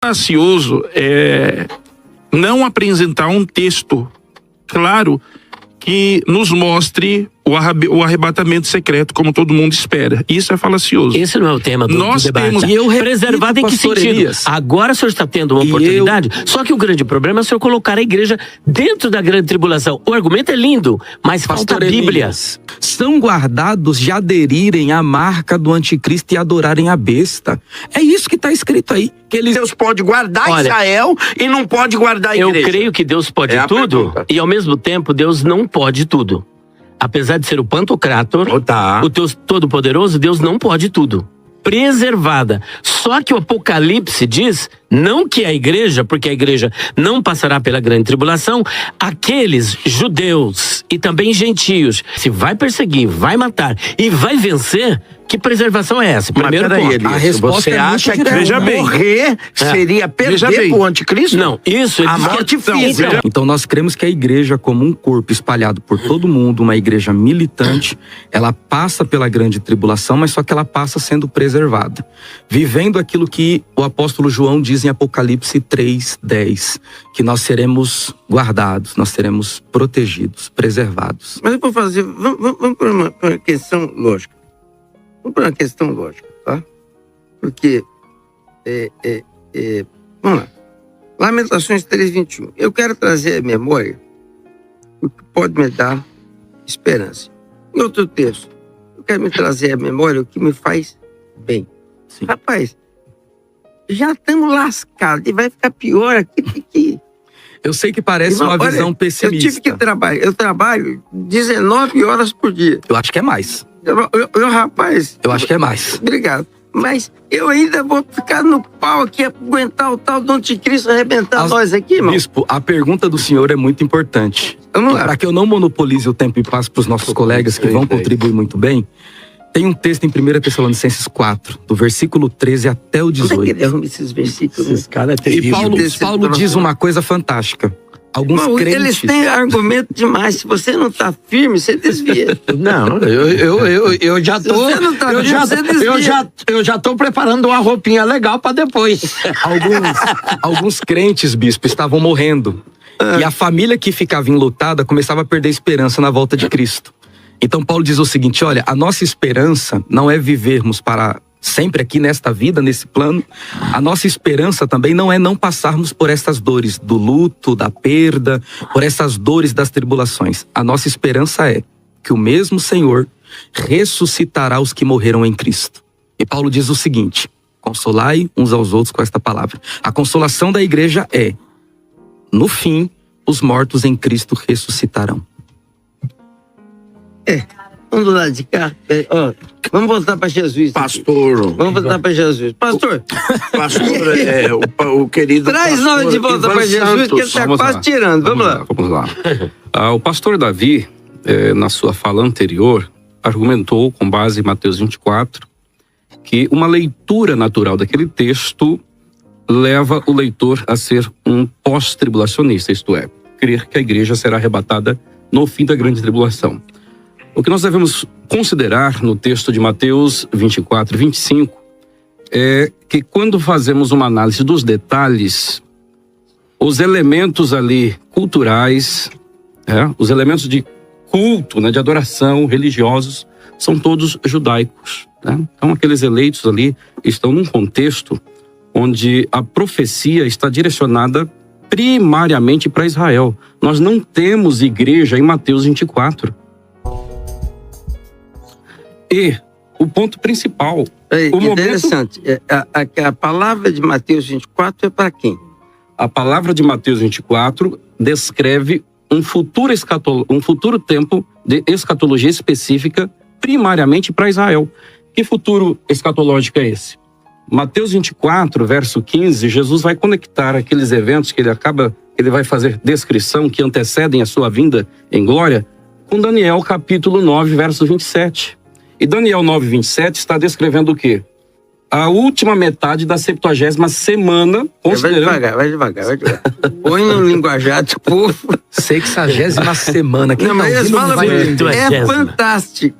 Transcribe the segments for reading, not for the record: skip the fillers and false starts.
falacioso não apresentar um texto claro que nos mostre o arrebatamento secreto, como todo mundo espera. Isso é falacioso. Esse não é o tema do debate. Temos... E eu preservado em que sentido? Elias. Agora o senhor está tendo uma oportunidade, só que o grande problema é o senhor colocar a igreja dentro da grande tribulação. O argumento é lindo, mas falta a Bíblia. Elias, são guardados de aderirem à marca do anticristo e adorarem a besta. É isso que está escrito aí. Que Deus pode guardar Israel e não pode guardar a igreja. Eu creio que Deus pode tudo e ao mesmo tempo Deus não pode tudo. Apesar de ser o Pantocrator, o Deus Todo-Poderoso, Deus não pode tudo. Preservada. Só que o Apocalipse diz, não que a igreja, porque a igreja não passará pela grande tribulação, aqueles judeus e também gentios, se vai perseguir, vai matar e vai vencer, que preservação é essa? Primeiro ponto. A resposta você acha que morrer seria perder o anticristo? Não, isso... A morte física. Então nós cremos que a igreja, como um corpo espalhado por todo mundo, uma igreja militante, ela passa pela grande tribulação, mas só que ela passa sendo preservada. Vivendo aquilo que o apóstolo João diz em Apocalipse 3:10, que nós seremos guardados, nós seremos protegidos, preservados. Mas eu vou fazer... Vamos por uma questão lógica. Vamos para uma questão lógica, tá? Porque, vamos lá. Lamentações 3:21. Eu quero trazer à memória o que pode me dar esperança. Em outro texto, eu quero me trazer à memória o que me faz bem. Sim. Rapaz, já estamos lascados e vai ficar pior aqui. Eu sei que parece uma visão pessimista. Eu tive que trabalhar. Eu trabalho 19 horas por dia. Eu acho que é mais. Rapaz... Eu acho que é mais. Obrigado. Mas eu ainda vou ficar no pau aqui, aguentar o tal do anticristo arrebentar nós aqui, irmão. Bispo, a pergunta do senhor é muito importante. Vamos lá. Para que eu não monopolize o tempo e passe para os nossos colegas que vão contribuir muito bem, tem um texto em 1 Tessalonicenses 4, do versículo 13 até o 18. Onde é que ele arruma esses versículos? Esses caras é terrível. E Paulo diz uma coisa fantástica. Alguns crentes... Eles têm argumento demais. Se você não está firme, você desvia. Não, eu já tô... Se você não tá firme, você desvia. Eu já tô preparando uma roupinha legal para depois. Alguns crentes, bispo, estavam morrendo. E a família que ficava enlutada começava a perder esperança na volta de Cristo. Então Paulo diz o seguinte, olha, a nossa esperança não é vivermos para... sempre aqui nesta vida, nesse plano, a nossa esperança também não é não passarmos por essas dores do luto, da perda, por essas dores das tribulações. A nossa esperança é que o mesmo Senhor ressuscitará os que morreram em Cristo. E Paulo diz o seguinte, consolai uns aos outros com esta palavra. A consolação da igreja é, no fim, os mortos em Cristo ressuscitarão. Vamos do lado de cá. Vamos voltar para Jesus. Pastor. Vamos voltar para Jesus. Pastor, o querido traz nós de volta para Jesus, que ele está quase tirando. Vamos lá. Vamos lá. O pastor Davi, na sua fala anterior, argumentou, com base em Mateus 24, que uma leitura natural daquele texto leva o leitor a ser um pós-tribulacionista, isto é, crer que a igreja será arrebatada no fim da grande tribulação. O que nós devemos considerar no texto de Mateus 24 e 25 é que quando fazemos uma análise dos detalhes, os elementos ali culturais, os elementos de culto, de adoração, religiosos, são todos judaicos. Então aqueles eleitos ali estão num contexto onde a profecia está direcionada primariamente para Israel. Nós não temos igreja em Mateus 24. E o ponto principal... interessante. A palavra de Mateus 24 é para quem? A palavra de Mateus 24 descreve um futuro tempo de escatologia específica primariamente para Israel. Que futuro escatológico é esse? Mateus 24, verso 15, Jesus vai conectar aqueles eventos que ele vai fazer descrição, que antecedem a sua vinda em glória, com Daniel capítulo 9, verso 27. E Daniel 9, 27 está descrevendo o quê? a última metade da 70ª semana, considerando... Vai devagar. Põe no linguajar do povo. 60ª semana. Quem não, tá mas ouvindo fala vai entender. é fantástico.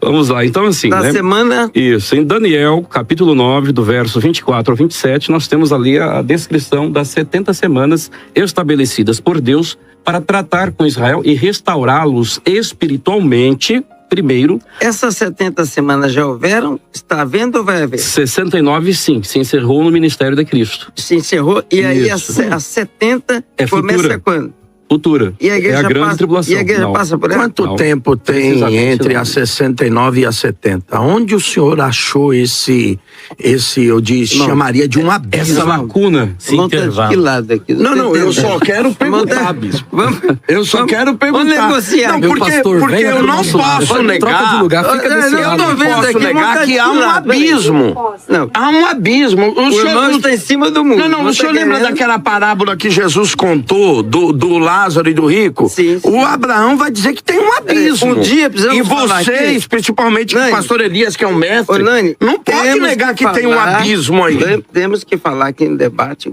Vamos lá, então assim, da semana... Isso, em Daniel, capítulo 9, do verso 24 ao 27, nós temos ali a descrição das 70 semanas estabelecidas por Deus para tratar com Israel e restaurá-los espiritualmente. Primeiro. Essas 70 semanas já houveram? Está havendo ou vai haver? 69, sim. Se encerrou no ministério de Cristo. Se encerrou. E aí a 70 começa futura. Quando? Futura. E a igreja é a grande passa, tribulação. E a igreja passa por ela? Quanto tempo tem entre a 69 e a 70? Onde o senhor achou esse eu chamaria de um abismo? Essa lacuna. Esse intervalo. De que lado aqui? Não, eu só quero perguntar, bispo. Eu só quero perguntar. Vamos negociar. Não, porque eu não posso negar. Troca de lugar, fica desse Eu lado. não posso negar que há um abismo. Não. Há um abismo. O irmão está em cima do mundo. Não, o senhor lembra daquela parábola que Jesus contou do Lázaro e do rico? Sim. O Abraão vai dizer que tem um abismo. Um dia precisamos E falar vocês, aqui. Principalmente Nani, o pastor Elias, que é um mestre, Nani, não pode negar que tem um abismo aí. Temos que falar aqui no debate,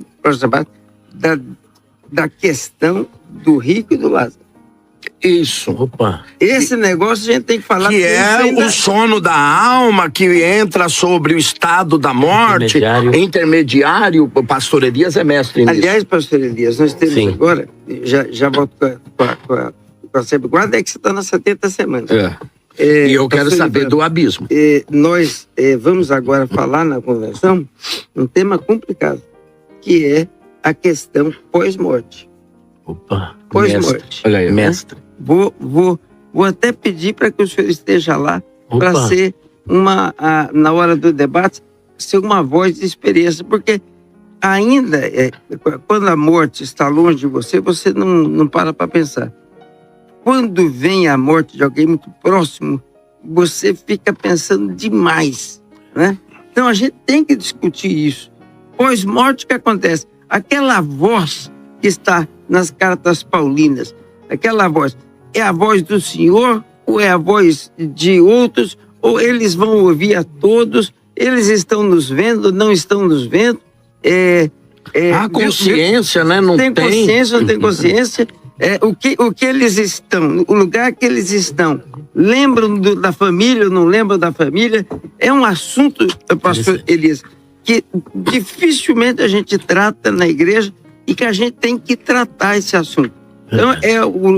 da questão do rico e do Lázaro. Isso. Opa. Esse negócio a gente tem que falar. Que é o sono da alma que entra sobre o estado da morte. Intermediário. O pastor Elias é mestre nisso. Aliás, pastor Elias, nós temos agora, já volto com a sempre guarda, é que você está nas 70 semanas. E eu quero saber do abismo. Nós vamos agora falar na convenção um tema complicado, que é a questão pós-morte. Opa. Pós-morte. Olha aí, mestre. Vou até pedir para que o senhor esteja lá para ser na hora do debate, ser uma voz de experiência, porque ainda, quando a morte está longe de você, você não para pensar. Quando vem a morte de alguém muito próximo, você fica pensando demais, né? Então a gente tem que discutir isso. Pós-morte, o que acontece? Aquela voz que está nas cartas paulinas, aquela voz, é a voz do Senhor ou é a voz de outros? Ou eles vão ouvir a todos? Eles estão nos vendo, não estão nos vendo? Há consciência, né? Não tem. Consciência, não tem consciência. O que eles estão, o lugar que eles estão, lembram da família ou não lembram da família? É um assunto, pastor Elias, que dificilmente a gente trata na igreja e que a gente tem que tratar esse assunto. Então,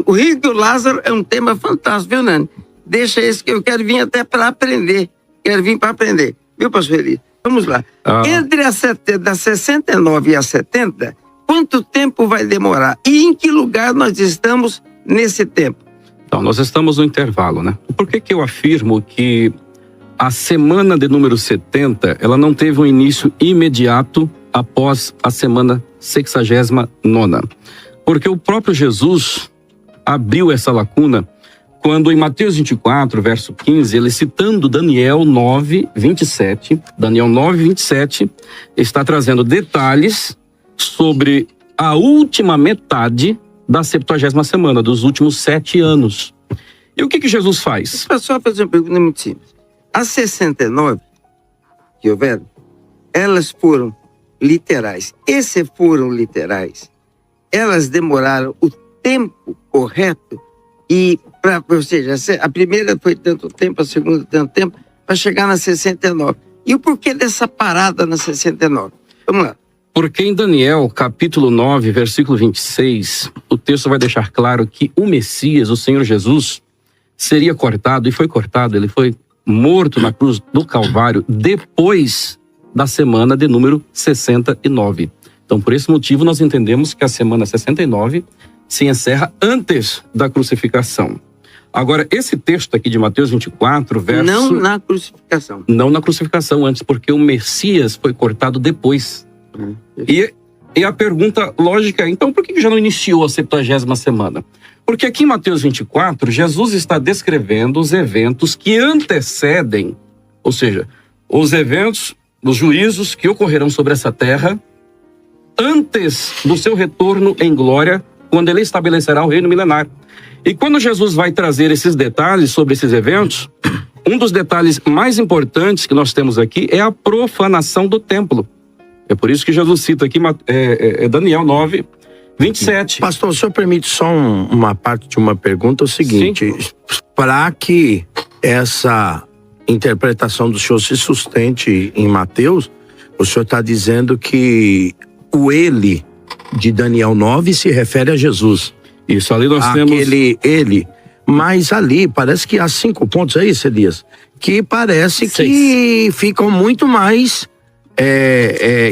o rico e o Lázaro é um tema fantástico, viu, Nani? Deixa esse que eu quero vir até para aprender. Quero vir para aprender. Viu, pastor Elias? Vamos lá. Entre das 69 e a 70, quanto tempo vai demorar? E em que lugar nós estamos nesse tempo? Então, nós estamos no intervalo, né? Por que eu afirmo que a semana de número 70, ela não teve um início imediato após a semana 69ª? Porque o próprio Jesus abriu essa lacuna quando em Mateus 24, verso 15, ele citando Daniel 9, 27, está trazendo detalhes sobre a última metade da 70ª semana, dos últimos 7 anos. E o que Jesus faz? Só fazer uma pergunta muito simples. As 69 que houveram, elas foram literais. E se foram literais, elas demoraram o tempo correto ou seja, a primeira foi tanto tempo, a segunda tanto tempo, para chegar na 69. E o porquê dessa parada na 69? Vamos lá. Porque em Daniel, capítulo 9, versículo 26, o texto vai deixar claro que o Messias, o Senhor Jesus, seria cortado, e foi cortado, ele foi morto na cruz do Calvário depois da semana de número 69. Então, por esse motivo, nós entendemos que a semana 69 se encerra antes da crucificação. Agora, esse texto aqui de Mateus 24, verso... Não na crucificação. Não na crucificação antes, porque o Messias foi cortado depois. E a pergunta lógica é, então por que já não iniciou a 70ª semana? Porque aqui em Mateus 24, Jesus está descrevendo os eventos que antecedem, ou seja, os eventos, os juízos que ocorrerão sobre essa terra antes do seu retorno em glória, quando ele estabelecerá o reino milenar. E quando Jesus vai trazer esses detalhes sobre esses eventos, um dos detalhes mais importantes que nós temos aqui é a profanação do templo. É por isso que Jesus cita aqui Daniel 9, 27. Pastor, o senhor permite só uma parte de uma pergunta? É o seguinte, para que essa interpretação do senhor se sustente em Mateus, o senhor está dizendo que o ele de Daniel 9 se refere a Jesus. Isso, ali nós temos... ele. Mas ali parece que há 5 pontos, é isso, Elias? Que parece 6. que ficam muito mais...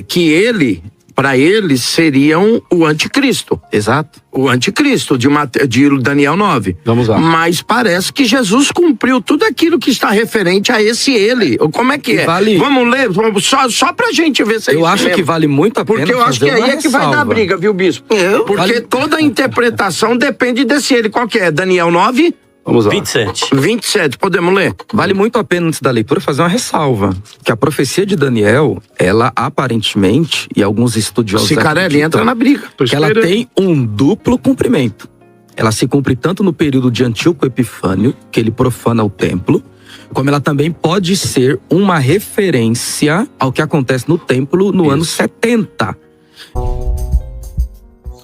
que ele, para eles, seriam o anticristo. Exato. O anticristo de Daniel 9. Vamos lá. Mas parece que Jesus cumpriu tudo aquilo que está referente a esse ele. Como é que é? Vamos ler, só pra gente ver se é eu isso acho mesmo. que vale muito a pena. Porque eu acho que aí é que vai dar briga, viu, bispo? Porque toda a interpretação depende desse ele. Qual que é? Daniel 9? Vamos lá. 27, podemos ler? Vale muito a pena, antes da leitura, fazer uma ressalva. Que a profecia de Daniel, ela aparentemente, e alguns estudiosos Cicarelli entra na briga. que ela tem um duplo cumprimento. Ela se cumpre tanto no período de Antíoco Epifânio, que ele profana o templo, como ela também pode ser uma referência ao que acontece no templo no ano 70.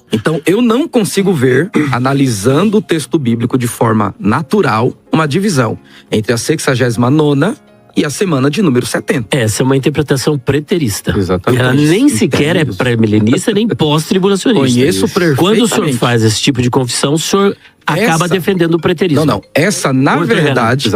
Então, eu não consigo ver, analisando o texto bíblico de forma natural, uma divisão entre a 69ª e a semana de número 70. Essa é uma interpretação preterista. Exatamente. Ela nem sequer é pré-milenista, nem pós-tribulacionista. Conheço perfeitamente. Quando o senhor faz esse tipo de confissão, o senhor acaba defendendo o preterismo. Não. Essa, na verdade,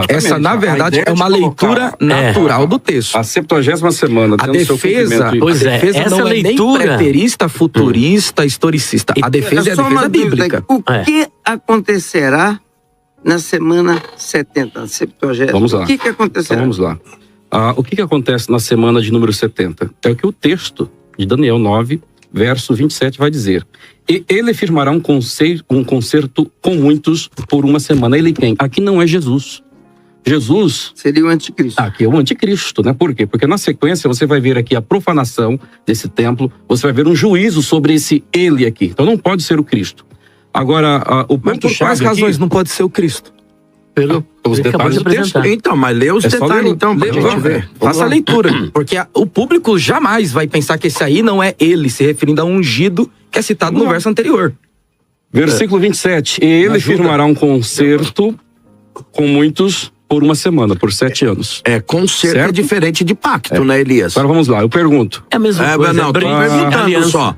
é uma leitura natural do texto. A 70ª semana. A defesa, pois é, essa não é leitura... nem preterista, futurista, historicista. A defesa é a defesa bíblica. O que acontecerá na semana 70, 70ª? Vamos lá. O que acontecerá? Então, vamos lá. O que acontece na semana de número 70? É o que o texto de Daniel 9, verso 27 vai dizer. E ele firmará um concerto com muitos por uma semana. Ele quem? Aqui não é Jesus. Jesus... seria o anticristo. Aqui é o anticristo, né? Por quê? Porque na sequência você vai ver aqui a profanação desse templo, você vai ver um juízo sobre esse ele aqui. Então não pode ser o Cristo. Agora, o Mas por quais razões não pode ser o Cristo? Pelos detalhes do texto. Então, mas lê os detalhes então, pra gente ver. Faça a leitura, porque o público jamais vai pensar que esse aí não é ele, se referindo a um ungido que é citado no verso anterior. Versículo 27. E ele firmará um concerto com muitos por uma semana, por 7 anos. Concerto é diferente de pacto, né, Elias? Agora vamos lá, eu pergunto. É a mesma coisa. Não, tô perguntando só.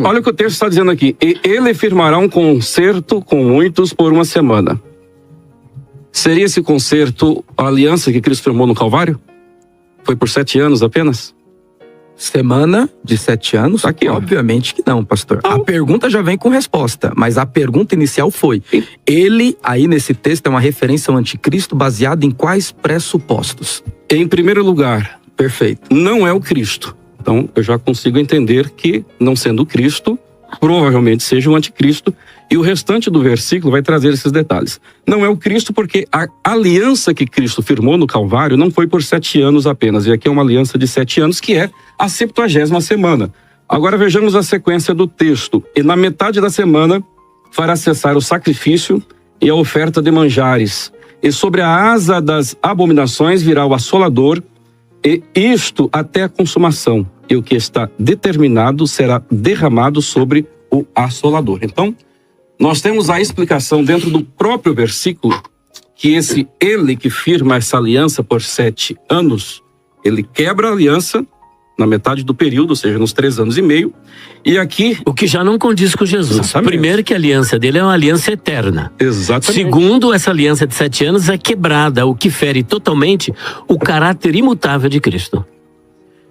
Olha o que o texto está dizendo aqui. E ele firmará um concerto com muitos por uma semana. Seria esse concerto a aliança que Cristo firmou no Calvário? Foi por 7 anos apenas? Semana de 7 anos? Aqui, obviamente que não, pastor. A pergunta já vem com resposta, mas a pergunta inicial foi: ele, aí nesse texto, é uma referência ao anticristo baseada em quais pressupostos? Em primeiro lugar, perfeito, não é o Cristo. Então, eu já consigo entender que, não sendo o Cristo, provavelmente seja o anticristo, e o restante do versículo vai trazer esses detalhes. Não é o Cristo porque a aliança que Cristo firmou no Calvário não foi por 7 anos apenas, e aqui é uma aliança de 7 anos, que é a 70ª semana. Agora vejamos a sequência do texto. E na metade da semana fará cessar o sacrifício e a oferta de manjares, e sobre a asa das abominações virá o assolador, e isto até a consumação, e o que está determinado será derramado sobre o assolador. Então, nós temos a explicação dentro do próprio versículo que esse ele que firma essa aliança por 7 anos, ele quebra a aliança na metade do período, ou seja, nos 3 anos e meio, e aqui... O que já não condiz com Jesus. Exatamente. Primeiro que a aliança dele é uma aliança eterna. Exatamente. Segundo, essa aliança de 7 anos é quebrada, o que fere totalmente o caráter imutável de Cristo.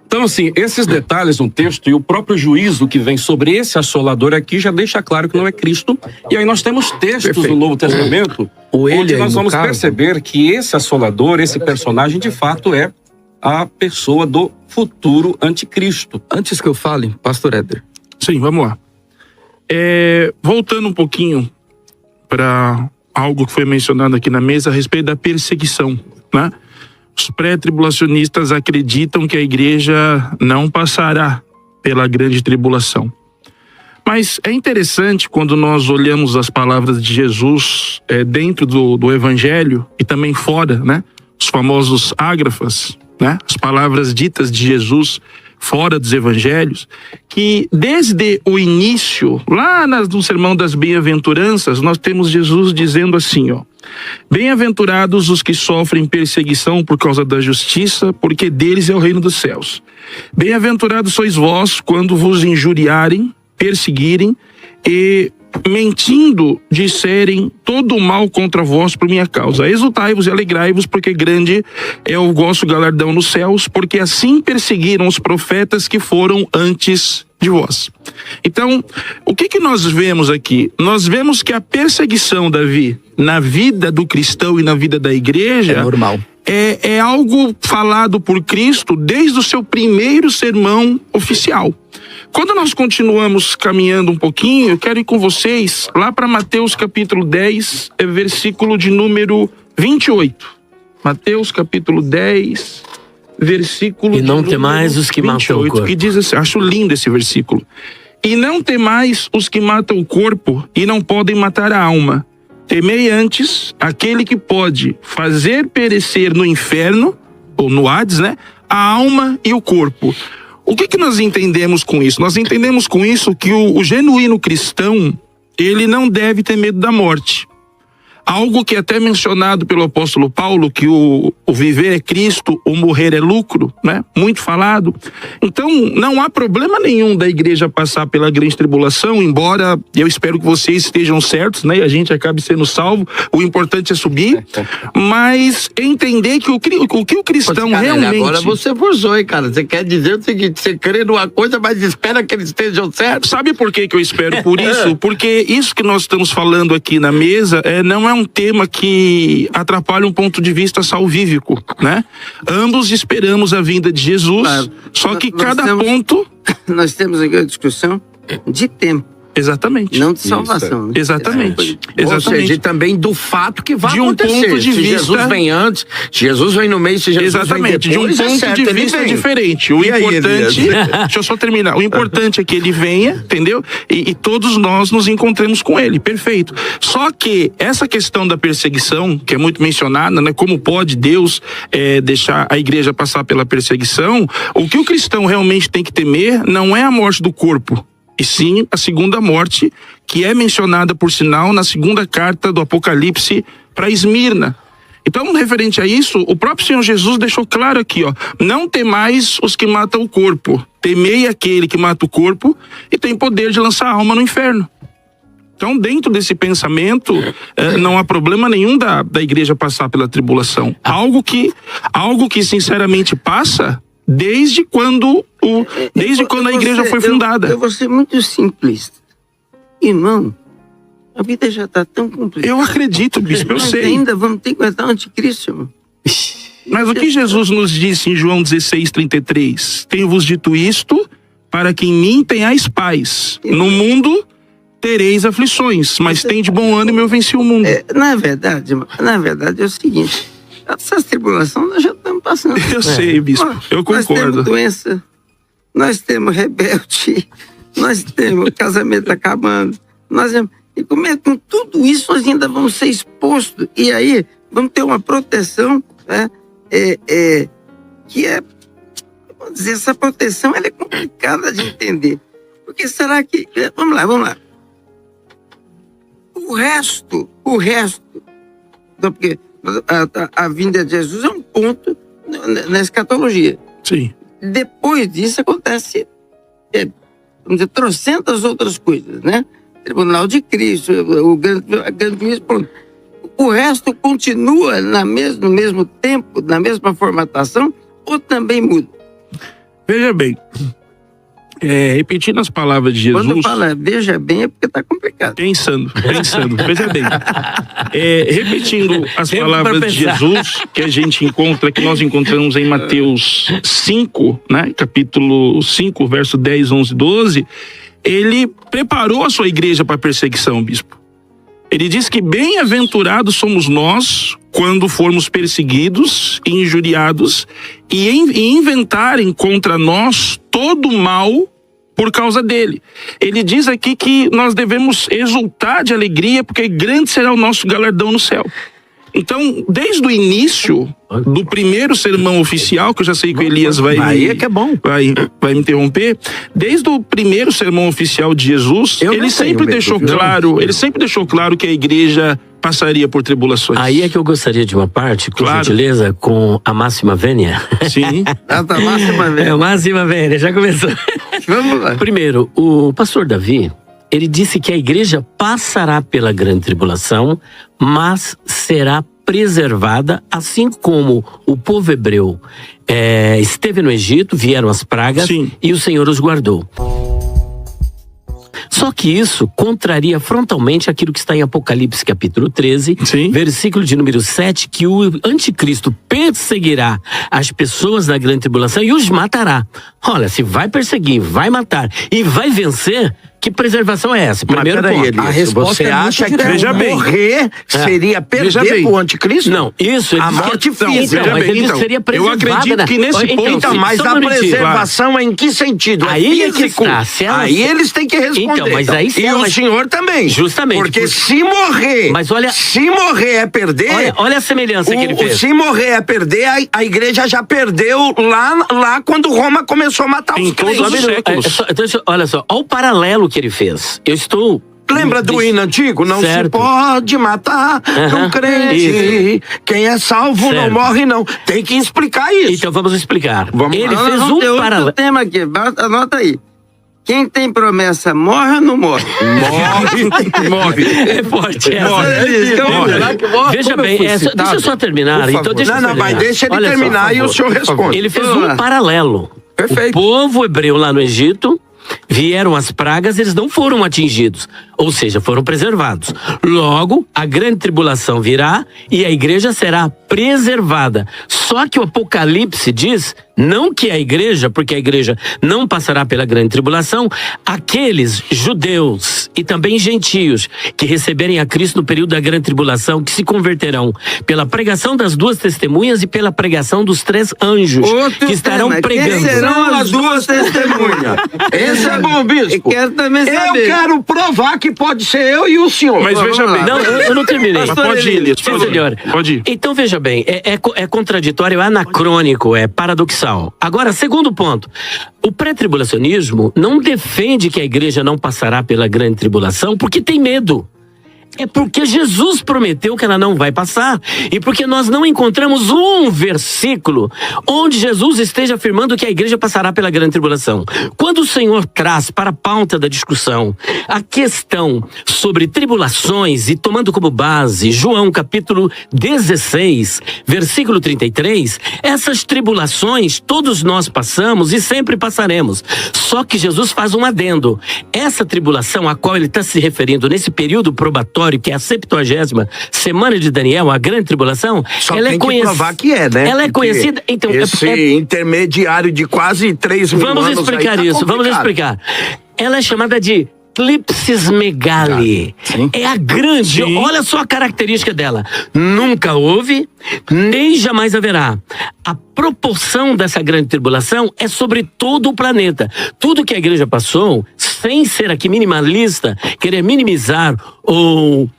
Então, assim, esses detalhes no texto e o próprio juízo que vem sobre esse assolador aqui já deixa claro que não é Cristo. E aí nós temos textos no Novo Testamento onde nós vamos perceber que esse assolador, esse personagem, de fato é a pessoa do futuro anticristo. Antes que eu fale, pastor Éder. Sim, vamos lá. Voltando um pouquinho para algo que foi mencionado aqui na mesa a respeito da perseguição, né? Os pré-tribulacionistas acreditam que a igreja não passará pela grande tribulação. Mas é interessante quando nós olhamos as palavras de Jesus dentro do evangelho e também fora, né? os famosos ágrafas, né? As palavras ditas de Jesus fora dos evangelhos, que desde o início, lá no Sermão das Bem-aventuranças, nós temos Jesus dizendo assim, ó: bem-aventurados os que sofrem perseguição por causa da justiça, porque deles é o reino dos céus. Bem-aventurados sois vós quando vos injuriarem, perseguirem e mentindo disserem todo o mal contra vós por minha causa. Exultai-vos e alegrai-vos, porque grande é o vosso galardão nos céus, porque assim perseguiram os profetas que foram antes de vós. Então, o que nós vemos aqui? Nós vemos que a perseguição, Davi, na vida do cristão e na vida da igreja é normal. É algo falado por Cristo desde o seu primeiro sermão oficial. Quando nós continuamos caminhando um pouquinho, eu quero ir com vocês lá para Mateus capítulo 10, versículo de número 28. Mateus capítulo 10, versículo e não temais os que 28, matam o corpo. que diz assim, acho lindo esse versículo. E não temais os que matam o corpo e não podem matar a alma. Temei antes aquele que pode fazer perecer no inferno, ou no Hades, né? A alma e o corpo. O que nós entendemos com isso? Nós entendemos com isso que o genuíno cristão, ele não deve ter medo da morte. Algo que é até mencionado pelo apóstolo Paulo, que o viver é Cristo, o morrer é lucro, né? Muito falado. Então, não há problema nenhum da igreja passar pela grande tribulação, embora eu espero que vocês estejam certos, né? E a gente acabe sendo salvo. O importante é subir, mas entender que o que o cristão realmente... Agora você forçou, hein, cara? Você quer dizer o seguinte, você crê numa coisa, mas espera que eles estejam certos? Sabe por que eu espero por isso? Porque isso que nós estamos falando aqui na mesa não é um tema que atrapalha um ponto de vista salvífico, né? Ambos esperamos a vinda de Jesus, só que nós temos aqui uma discussão de tempo. Exatamente. Não de salvação. Né? Exatamente. Ou seja, e também do fato que vai acontecer. De um ponto de vista... Jesus vem antes, Jesus vem no meio, se Jesus vem depois, de um ponto de vista diferente. O importante... Deixa eu só terminar. O importante é que ele venha, entendeu? E todos nós nos encontremos com ele. Perfeito. Só que essa questão da perseguição, que é muito mencionada, né? Como pode Deus deixar a igreja passar pela perseguição? O que o cristão realmente tem que temer não é a morte do corpo, e sim a segunda morte, que é mencionada, por sinal, na segunda carta do Apocalipse para Esmirna. Então, referente a isso, o próprio Senhor Jesus deixou claro aqui, ó: não temais os que matam o corpo, temei aquele que mata o corpo e tem poder de lançar a alma no inferno. Então, dentro desse pensamento, não há problema nenhum da igreja passar pela tribulação. Algo que sinceramente passa desde quando a igreja foi fundada. Eu vou ser muito simplista. Irmão, a vida já está tão complicada. Eu acredito, bispo, eu sei. Ainda vamos ter que aguentar o anticristo, irmão. Mas o que Jesus nos disse em João 16:33? Tenho-vos dito isto, para que em mim tenhais paz. No mundo tereis aflições, mas tende bom ânimo, eu venci o mundo. Na verdade é o seguinte: essas tribulações nós já estamos passando. Eu sei, bispo, eu concordo. Nós temos doença, nós temos rebelde, nós temos casamento acabando, e com tudo isso nós ainda vamos ser expostos, e aí vamos ter uma proteção, né, que vamos dizer, essa proteção ela é complicada de entender, porque será que, vamos lá, o resto, então, porque a vinda de Jesus é um ponto na escatologia. Sim. Depois disso acontece, vamos dizer, trocentas outras coisas, né? Tribunal de Cristo, o grande pronto. O resto continua no mesmo tempo, na mesma formatação, ou também muda? Veja bem, repetindo as palavras de Jesus... Quando fala veja bem é porque está complicado. Pensando, veja bem. Repetindo as palavras de Jesus, que nós encontramos em Mateus 5, né? Capítulo 5, verso 10, 11, 12, ele preparou a sua igreja para a perseguição, bispo. Ele diz que bem-aventurados somos nós quando formos perseguidos e injuriados e inventarem contra nós todo o mal por causa dele. Ele diz aqui que nós devemos exultar de alegria porque grande será o nosso galardão no céu. Então, desde o início do primeiro sermão oficial, que eu já sei que o Elias vai me interromper, desde o primeiro sermão oficial de Jesus, ele sempre deixou claro que a igreja passaria por tribulações. Aí é que eu gostaria de uma parte, com gentileza, com a Máxima Vênia. Sim. Máxima Vênia. É, Máxima Vênia, já começou. Vamos lá. Primeiro, o pastor Davi, ele disse que a igreja passará pela grande tribulação, mas será preservada, assim como o povo hebreu esteve no Egito, vieram as pragas. Sim. E o Senhor os guardou. Só que isso contraria frontalmente aquilo que está em Apocalipse capítulo 13, Sim. versículo de número 7, que o anticristo perseguirá as pessoas na grande tribulação e os matará. Olha, se vai perseguir, vai matar e vai vencer, que preservação é essa? Primeiro ponto. A resposta você acha que morrer seria perder pro anticristo? Não, isso... A morte física. Então, mas ele seria preservado. Eu acredito que nesse ponto... Então, mas a preservação é em que sentido? Aí é físico. Aí eles têm que responder. Então, mas aí e o senhor também. Justamente. Porque se morrer... Mas olha... Se morrer é perder... Olha a semelhança que ele fez. Se morrer é perder, a igreja já perdeu lá quando Roma começou a matar os crentes. Todos os séculos. Olha só, olha o paralelo que ele fez. Eu estou... Lembra do hino antigo? Não se pode matar um crente. Quem é salvo não morre, não. Tem que explicar isso. Então vamos explicar. Ele fez um paralelo. Tema aqui, anota aí. Quem tem promessa morre ou não morre? Morre. É forte essa. Veja bem, deixa eu só terminar. Então, mas deixa ele terminar e o senhor responde. Ele fez um paralelo. Perfeito. O povo hebreu lá no Egito, vieram as pragas, eles não foram atingidos, ou seja, foram preservados. Logo, a grande tribulação virá e a igreja será preservada. Só que o Apocalipse diz, não que a igreja, porque a igreja não passará pela grande tribulação, aqueles judeus e também gentios que receberem a Cristo no período da grande tribulação, que se converterão pela pregação das duas testemunhas e pela pregação dos 3 anjos que estarão pregando. Quem serão as duas testemunhas? Esse é bom, bispo. Eu quero também saber. Eu quero provar que pode ser eu e o senhor. Mas veja bem. Não, eu não terminei. Pode ir, Elias. Pode ir. Então veja bem, é contraditório, é anacrônico, é paradoxal. Agora, segundo ponto. O pré-tribulacionismo não defende que a igreja não passará pela grande tribulação porque tem medo. É porque Jesus prometeu que ela não vai passar. E porque nós não encontramos um versículo onde Jesus esteja afirmando que a igreja passará pela grande tribulação. Quando o Senhor traz para a pauta da discussão a questão sobre tribulações e tomando como base João capítulo 16, versículo 33, essas tribulações todos nós passamos e sempre passaremos. Só que Jesus faz um adendo. Essa tribulação a qual ele está se referindo nesse período probatório, que é a 70ª semana de Daniel, a grande tribulação, só ela tem que provar que é, né? Ela é conhecida, então esse intermediário de quase 3 mil anos. Vamos explicar isso, vamos explicar. Ela é chamada de Eclipsis Megali. É a grande, olha só a característica dela. Nunca houve, nem jamais haverá. A proporção dessa grande tribulação é sobre todo o planeta. Tudo que a igreja passou, sem ser aqui minimalista, querer minimizar o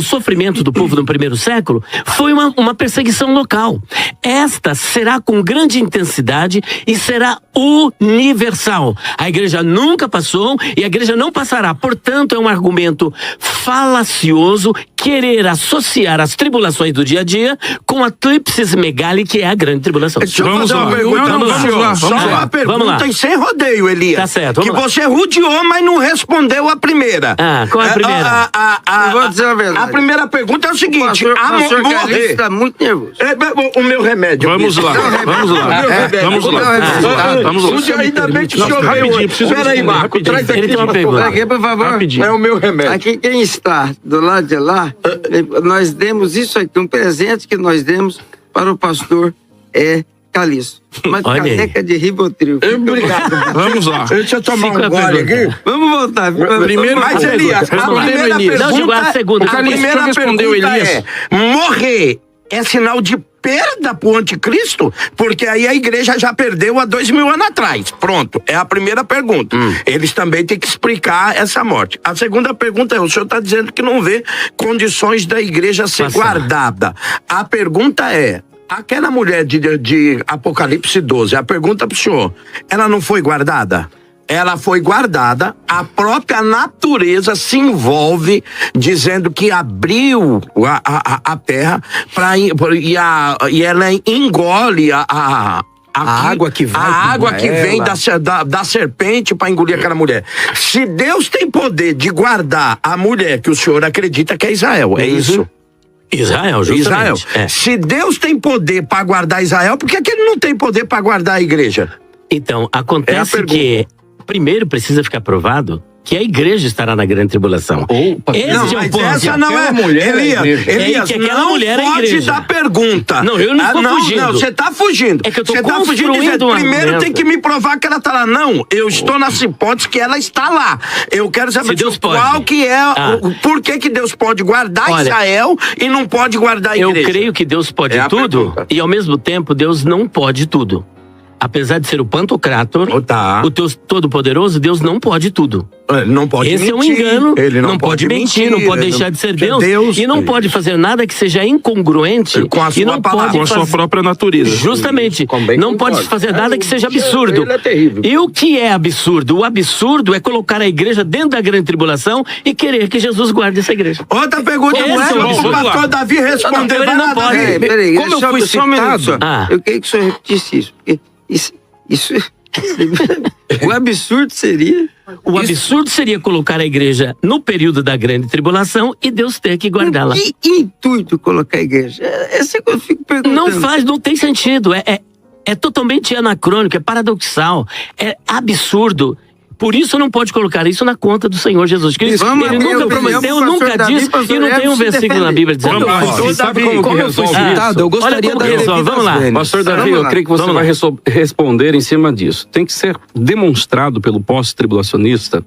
sofrimento do povo no primeiro século, foi uma perseguição local. Esta será com grande intensidade e será universal. A igreja nunca passou e a igreja não passará. Portanto, é um argumento falacioso querer associar as tribulações do dia a dia com a Eclipsis Megali, que é a grande tribulação. Vamos lá. Só uma pergunta e sem rodeio, Elias. Tá certo, que você rodeou, mas não respondeu a primeira. Qual é a primeira? Vou dizer a verdade. A primeira pergunta é o seguinte: o morrer está muito nervoso. O meu remédio. Vamos lá. Ainda bem que o senhor veio. Espera aí, Marco. Traz aqui. Aqui, por favor. É o meu remédio. Aqui quem está do lado de lá, nós demos isso aqui, um presente que nós demos para o pastor Calixto. Uma caneca de Rivotril. Obrigado. Vamos lá. Deixa eu tomar um gole aqui. Vamos voltar. Primeiro, mas Elias, a primeira pergunta é: morrer é sinal de perda pro anticristo? Porque aí a igreja já perdeu há 2000 anos atrás. Pronto, é a primeira pergunta. Eles também têm que explicar essa morte. A segunda pergunta é, o senhor está dizendo que não vê condições da igreja ser guardada. A pergunta é, aquela mulher de Apocalipse 12, a pergunta pro senhor, ela não foi guardada? Ela foi guardada, a própria natureza se envolve dizendo que abriu a terra e ela engole a água que vem da serpente para engolir aquela mulher. Se Deus tem poder de guardar a mulher que o senhor acredita que é Israel, é isso? Israel, justamente. Israel. Se Deus tem poder para guardar Israel, por que ele não tem poder para guardar a igreja? Então, acontece que primeiro precisa ficar provado que a igreja estará na grande tribulação. Esse é o ponto. Essa não é a mulher. Elias, não pode dar pergunta. Não, eu não estou fugindo. Não, você está fugindo. É que eu estou dizendo, primeiro tem que me provar que ela está lá. Não, eu estou nessa hipótese que ela está lá. Eu quero saber qual que é, por que Deus pode guardar Israel e não pode guardar a igreja. Eu creio que Deus pode tudo e ao mesmo tempo Deus não pode tudo. Apesar de ser o Pantocrator, o Deus Todo-Poderoso, Deus não pode tudo. Não pode Esse mentir. É um engano. Ele não pode mentir, não pode deixar de ser Deus. E não pode fazer nada que seja incongruente com a sua com a sua própria natureza. Justamente. Não pode fazer nada que seja absurdo. Ele é terrível. E o que é absurdo? O absurdo é colocar a igreja dentro da grande tribulação e querer que Jesus guarde essa igreja. Outra pergunta, o pastor Davi respondeu. Ele não pode. Peraí, como eu fui citado, eu queria que o senhor repetisse isso. Porque isso o absurdo seria... O absurdo seria colocar a igreja no período da grande tribulação e Deus ter que guardá-la. Que intuito colocar a igreja? Essa é que eu fico perguntando. Não tem sentido. É totalmente anacrônico, é paradoxal, é absurdo. Por isso não pode colocar isso na conta do Senhor Jesus Cristo. Ele nunca prometeu, nunca disse, e não tem um versículo na Bíblia dizendo como eu fui citado, eu gostaria da resolver. Vamos lá. Pastor Davi, eu creio que você vai responder em cima disso. Tem que ser demonstrado pelo pós-tribulacionista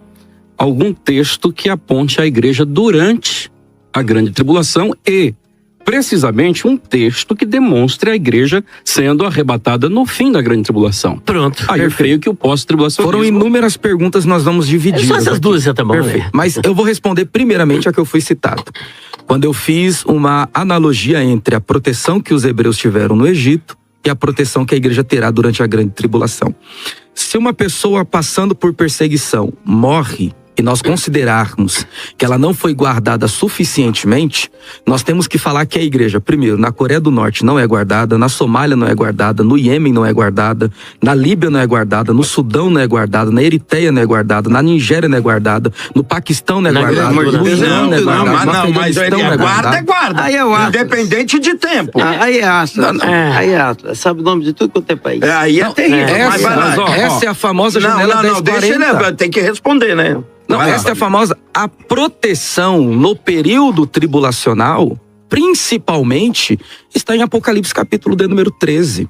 algum texto que aponte a igreja durante a grande tribulação e precisamente um texto que demonstre a igreja sendo arrebatada no fim da grande tribulação. Pronto. Aí eu creio que o pós-tribulacionismo... Foram inúmeras perguntas, nós vamos dividir. Só essas duas já tá bom. Perfeito. Mas eu vou responder primeiramente a que eu fui citado. Quando eu fiz uma analogia entre a proteção que os hebreus tiveram no Egito e a proteção que a igreja terá durante a grande tribulação. Se uma pessoa passando por perseguição morre, e nós considerarmos que ela não foi guardada suficientemente, nós temos que falar que a igreja, primeiro, na Coreia do Norte não é guardada, na Somália não é guardada, no Iêmen não é guardada, na Líbia não é guardada, no Sudão não é guardada, na Eritreia não é guardada, na Nigéria não é guardada, no Paquistão não é guardada, no Irã não é guardada, no Afeganistão não é guardada. Guarda. Aí é o Atlas. Independente de tempo. Aí é Atlas. Aí é Atlas. Sabe o nome de tudo quanto é país. Aí é terrível. Essa é a famosa janela 1040. Deixa ele, tem que responder, né? Não, essa é a famosa, a proteção no período tribulacional, principalmente, está em Apocalipse capítulo de número 13.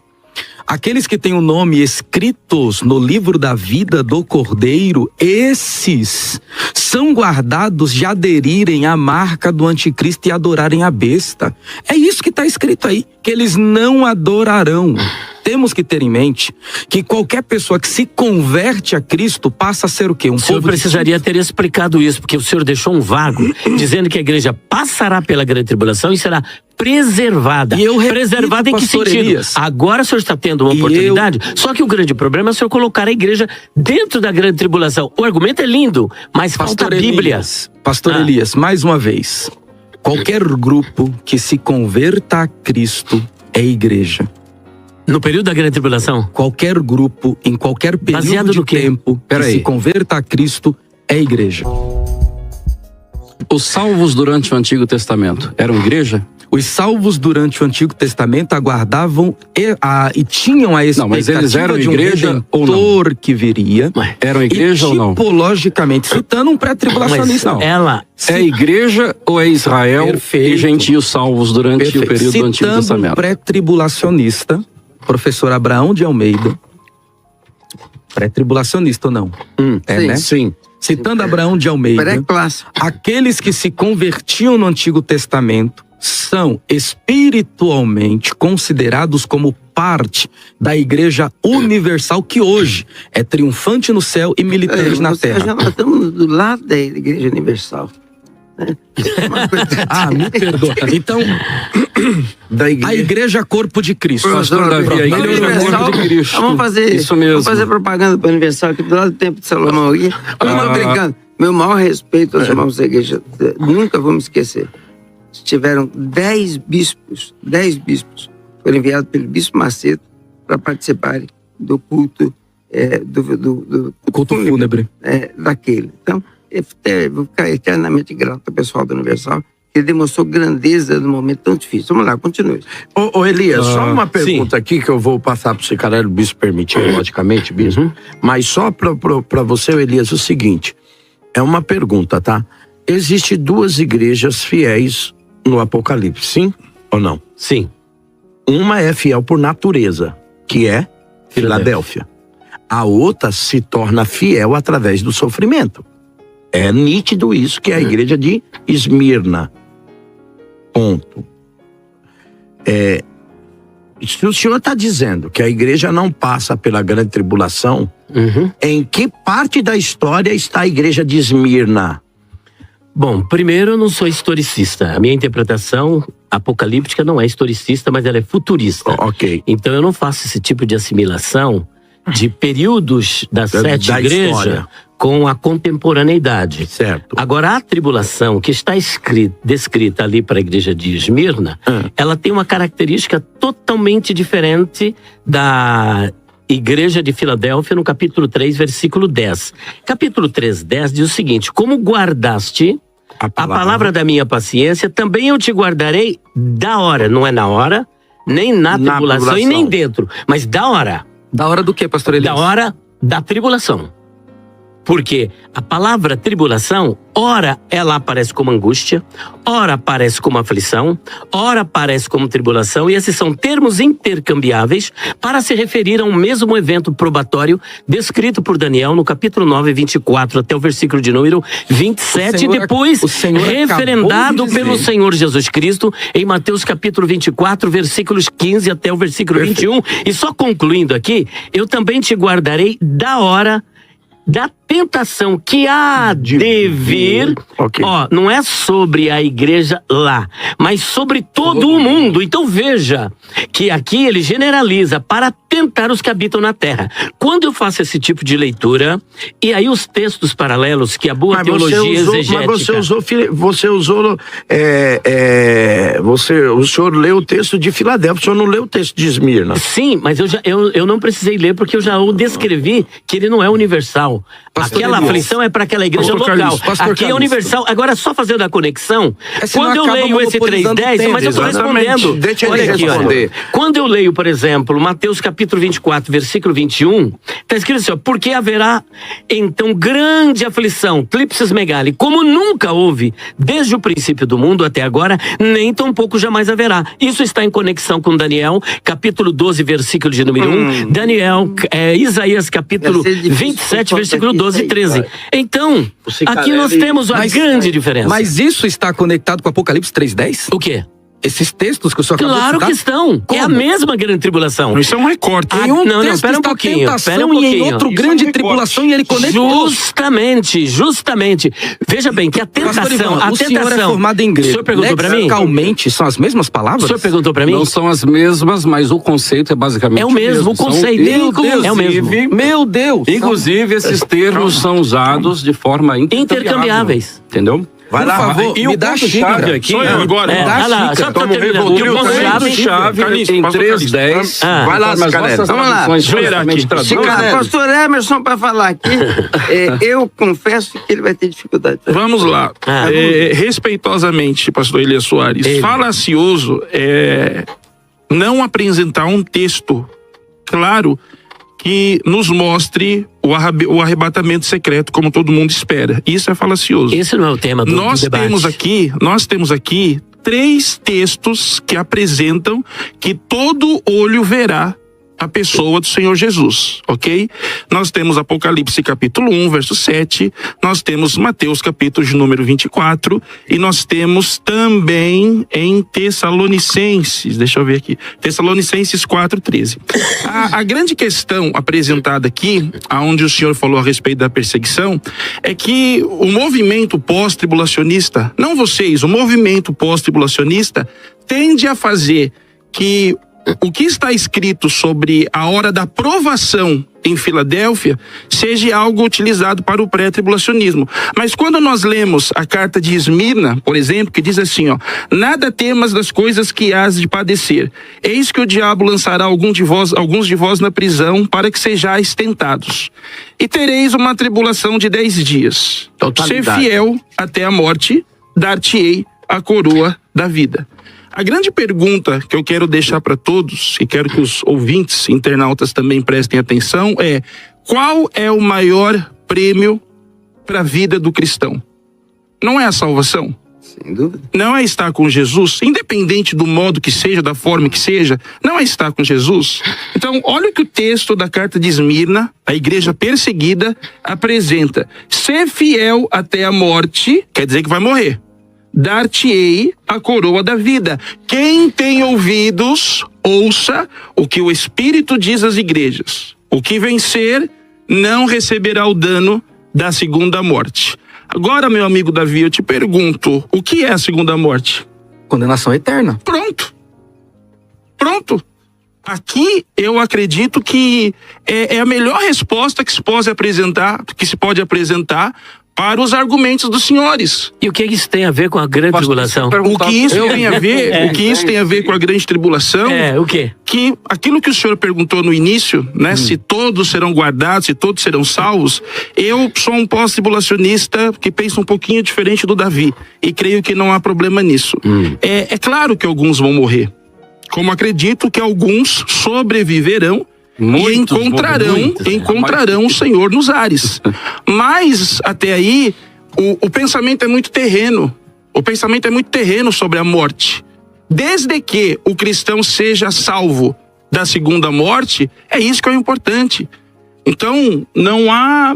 Aqueles que têm o nome escritos no livro da vida do Cordeiro, esses são guardados de aderirem à marca do anticristo e adorarem a besta. É isso que está escrito aí, que eles não adorarão. Temos que ter em mente que qualquer pessoa que se converte a Cristo passa a ser o quê? O senhor precisaria ter explicado isso, porque o senhor deixou um vago, dizendo que a igreja passará pela grande tribulação e será preservada. E eu repito, preservada em que sentido? Elias, agora o senhor está tendo uma oportunidade, só que o grande problema é o senhor colocar a igreja dentro da grande tribulação. O argumento é lindo, mas falta a Bíblia. Pastor Elias, mais uma vez, qualquer grupo que se converta a Cristo é igreja. No período da grande tribulação? Qualquer grupo, em qualquer período de tempo, que se converta a Cristo é igreja. Os salvos durante o Antigo Testamento eram igreja? Os salvos durante o Antigo Testamento aguardavam e tinham a expectativa mas eles eram de um igreja ou não? que viria. Eram igreja ou não? Tipologicamente, citando um pré-tribulacionista. É igreja ou é Israel e gentios salvos durante o período do Antigo Testamento? Citando um pré-tribulacionista, professor Abraão de Almeida, pré-tribulacionista ou não? Sim, né? Sim. Citando Abraão de Almeida, aqueles que se convertiam no Antigo Testamento são espiritualmente considerados como parte da Igreja Universal, que hoje é triunfante no céu e militante na terra. Nós estamos do lado da Igreja Universal. Me perdoa. Então, a Igreja Corpo de Cristo. Pastor Davi, a Igreja Corpo de Cristo. Vamos fazer, isso mesmo. Vamos fazer propaganda para o Universal aqui do lado do Templo de Salomão. Eu não estou brincando. Meu maior respeito aos irmãos da igreja. Nunca vou me esquecer. Tiveram 10 bispos. 10 bispos foram enviados pelo Bispo Macedo para participarem do culto do culto fúnebre. Daquele. Então, eu vou ficar eternamente grato ao pessoal do Universal, que demonstrou grandeza num momento tão difícil. Vamos lá, continue. Ô Elias, só uma pergunta aqui que eu vou passar para o Cicarelli, o bispo permitir, logicamente, bispo. Mas só para você, Elias, o seguinte, é uma pergunta, tá? Existem 2 igrejas fiéis no Apocalipse, sim ou não? Sim. Uma é fiel por natureza, que é Filadélfia. A outra se torna fiel através do sofrimento. É nítido isso, que é a igreja de Esmirna. Ponto. Se o senhor está dizendo que a igreja não passa pela grande tribulação, em que parte da história está a igreja de Esmirna? Bom, primeiro, eu não sou historicista. A minha interpretação apocalíptica não é historicista, mas ela é futurista. Ok. Então eu não faço esse tipo de assimilação de períodos das 7 igrejas com a contemporaneidade. Certo. Agora, a tribulação que está descrita ali para a igreja de Esmirna, ela tem uma característica totalmente diferente da igreja de Filadélfia, no capítulo 3, versículo 10. Capítulo 3, 10 diz o seguinte: como guardaste a palavra da minha paciência, também eu te guardarei da hora. Não é na hora, nem na tribulação e nem dentro, mas da hora. Da hora do que, pastor Elias? Da hora da tribulação. Porque a palavra tribulação, ora ela aparece como angústia, ora aparece como aflição, ora aparece como tribulação, e esses são termos intercambiáveis para se referir a um mesmo evento probatório descrito por Daniel no capítulo 9, 24 até o versículo de número 27, e depois referendado pelo Senhor Jesus Cristo em Mateus capítulo 24, versículos 15 até o versículo 21. E só concluindo aqui, eu também te guardarei da hora da tentação que há de vir, não é sobre a igreja lá, mas sobre todo o mundo. Então veja que aqui ele generaliza para tentar os que habitam na terra. Quando eu faço esse tipo de leitura, e aí os textos paralelos que a boa teologia exegética... Mas o senhor leu o texto de Filadélfia, o senhor não leu o texto de Esmirna. Sim, mas eu não precisei ler, porque eu já o descrevi que ele não é universal. Aquela aflição é para aquela igreja local. Aqui é universal. Agora, só fazendo a conexão, quando eu leio esse 3:10, mas eu estou respondendo. Deixa olha ele aqui, responder. olha. Quando eu leio, por exemplo, Mateus capítulo 24, versículo 21, está escrito assim, porque haverá então grande aflição, tlipsis megali, como nunca houve, desde o princípio do mundo até agora, nem tampouco jamais haverá. Isso está em conexão com Daniel, capítulo 12, versículo de número 1, Daniel, Isaías capítulo 27, versículo 12 e 13. Então, aqui nós temos uma grande diferença. Mas isso está conectado com Apocalipse 3:10? O quê? Esses textos que o senhor acabou de Claro citar? que estão. Como? É a mesma grande tribulação. Isso é um recorte. Em um não, texto espera um está pouquinho, tentação espera um e em pouquinho. outro Isso grande é um tribulação e ele conectou. Justamente. Veja bem que a tentação... Pastor Ivan, o senhor é formado em grego. O senhor perguntou pra mim? Lexicalmente, são as mesmas palavras? O senhor perguntou pra mim? Não são as mesmas, mas o conceito é basicamente É o mesmo, o conceito. É o mesmo. Meu Deus! Inclusive, esses termos são usados de forma intercambiáveis. Entendeu? Vai Por lá, favor, E me o dá a ponto-chave xícara. aqui... Sou eu agora. Olha lá, só pra terminar. E o ponto-chave em Calixto, 3:10... Vai lá, Cicarelli. Vamos lá. Pastor Emerson, para falar aqui, eu confesso que ele vai ter dificuldade. Vamos lá. Respeitosamente, pastor Elias Soares, falacioso é não apresentar um texto claro que nos mostre o arrebatamento secreto, como todo mundo espera. Isso é falacioso. Esse não é o tema do debate. Nós temos aqui 3 textos que apresentam que todo olho verá a pessoa do Senhor Jesus, ok? Nós temos Apocalipse capítulo 1, verso 7, nós temos Mateus capítulo de número 24 e nós temos também em Tessalonicenses, deixa eu ver aqui, Tessalonicenses 4:13. A grande questão apresentada aqui, aonde o Senhor falou a respeito da perseguição, é que o movimento pós-tribulacionista, não vocês, o movimento pós-tribulacionista tende a fazer que o que está escrito sobre a hora da provação em Filadélfia seja algo utilizado para o pré-tribulacionismo. Mas quando nós lemos a carta de Esmirna, por exemplo, que diz assim, ó, nada temas das coisas que hás de padecer. Eis que o diabo lançará alguns de vós na prisão para que sejais tentados. E tereis uma tribulação de 10 dias. Ser fiel até a morte, dar-te-ei a coroa da vida. A grande pergunta que eu quero deixar para todos, e quero que os ouvintes, internautas também prestem atenção, é: qual é o maior prêmio para a vida do cristão? Não é a salvação? Sem dúvida. Não é estar com Jesus, independente do modo que seja, da forma que seja, não é estar com Jesus. Então, olha o que o texto da carta de Esmirna, a igreja perseguida, apresenta. Ser fiel até a morte, quer dizer que vai morrer. Dar-te-ei a coroa da vida. Quem tem ouvidos, ouça o que o Espírito diz às igrejas. O que vencer não receberá o dano da segunda morte. Agora, meu amigo Davi, eu te pergunto, o que é a segunda morte? Condenação eterna. Pronto. Aqui eu acredito que é a melhor resposta que se pode apresentar para os argumentos dos senhores. E o que isso tem a ver com a grande tribulação? O que isso tem a ver com a grande tribulação? O quê? Que aquilo que o senhor perguntou no início, né? Se todos serão guardados, se todos serão salvos. Eu sou um pós-tribulacionista que pensa um pouquinho diferente do Davi. E creio que não há problema nisso. É claro que alguns vão morrer. Como acredito que alguns sobreviverão e encontrarão o Senhor nos ares. Mas até aí o pensamento é muito terreno. O pensamento é muito terreno sobre a morte. Desde que o cristão seja salvo da segunda morte, é isso que é importante. Então não há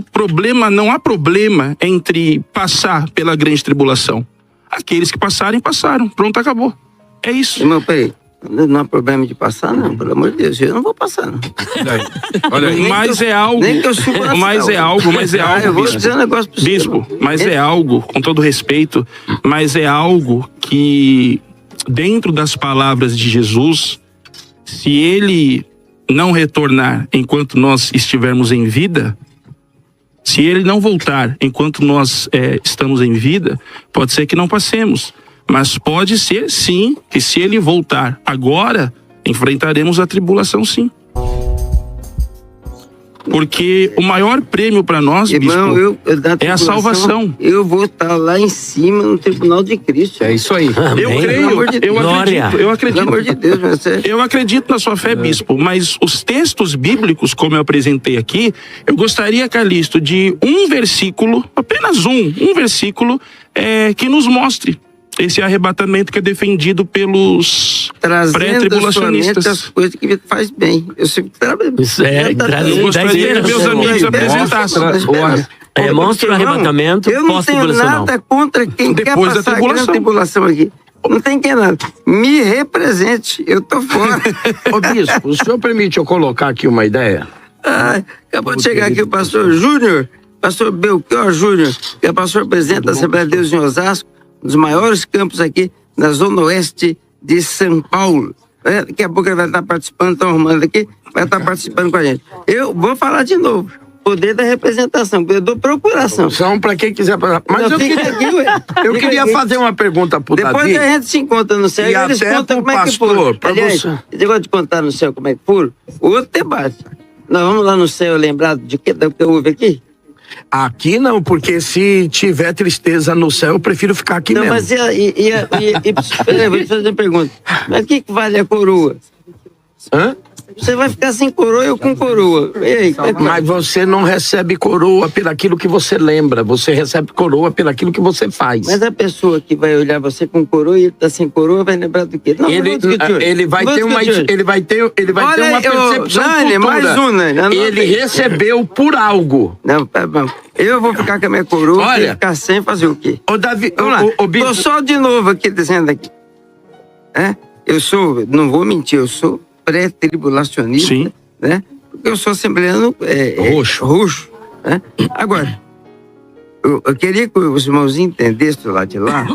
problema entre passar pela grande tribulação. Aqueles que passarem, passaram. Pronto, acabou. É isso. Irmão, peraí. Não há problema de passar, não, pelo amor de Deus, eu não vou passar, não. Olha, mas é algo. Nem que eu suba mas é algo, eu vou dizer um negócio pro Bispo, mas é algo, com todo respeito, mas é algo que, dentro das palavras de Jesus, se ele não retornar enquanto nós estivermos em vida, se ele não voltar enquanto nós estamos em vida, pode ser que não passemos. Mas pode ser, sim, que se ele voltar agora, enfrentaremos a tribulação, sim. Porque o maior prêmio para nós, irmão, bispo, é a salvação. Eu vou estar lá em cima no tribunal de Cristo. É isso aí. Eu creio, eu acredito. Pelo amor de Deus, mas eu acredito na sua fé, bispo, mas os textos bíblicos, como eu apresentei aqui, eu gostaria, Calixto, de um versículo, apenas um versículo, que nos mostre esse arrebatamento que é defendido pelos pré-tribulacionistas. As coisas que faz bem. Eu sempre trabalho. Eu gostaria que meus amigos apresentassem. Mostra o arrebatamento. Eu não tenho nada contra quem quer passar a grande tribulação aqui. Não tem quem nada. Me represente. Eu tô fora. Ô bispo, o senhor permite eu colocar aqui uma ideia? Acabou de chegar aqui o pastor Júnior, pastor Belchior Júnior, que é pastor presidente da Assembleia de Deus em Osasco, um dos maiores campos aqui na zona oeste de São Paulo. Daqui a pouco ele vai estar participando, estão arrumando aqui, vai estar participando com a gente. Eu vou falar de novo. Poder da representação, eu dou procuração. São para quem quiser. Mas eu queria fazer uma pergunta pro Davi. Depois a gente se encontra no céu e eles contam como é que for. Aliás, esse negócio de contar no céu como é que for, outro debate. Nós vamos lá no céu lembrar do que houve aqui? Aqui não, porque se tiver tristeza no céu, eu prefiro ficar aqui mesmo. Não, mas vou te fazer uma pergunta. Mas o que vale a coroa? Você vai ficar sem coroa, eu com coroa. E aí, Mas você não recebe coroa pelaquilo que você lembra, você recebe coroa pelaquilo que você faz. Mas a pessoa que vai olhar você com coroa e ele tá sem coroa vai lembrar do quê? Não, ele vai ter uma percepção Nani, futura. mais um, Nani. Ele recebeu por algo. Não, eu vou ficar com a minha coroa. Olha, e ficar sem fazer o quê? Ô, Davi, Vamos lá. Tô só de novo aqui dizendo aqui. Eu sou, não vou mentir, eu sou pré-tribulacionista. Sim. Né? Porque eu sou assembleano roxo. Né? Agora, eu queria que os irmãos entendessem do lado de lá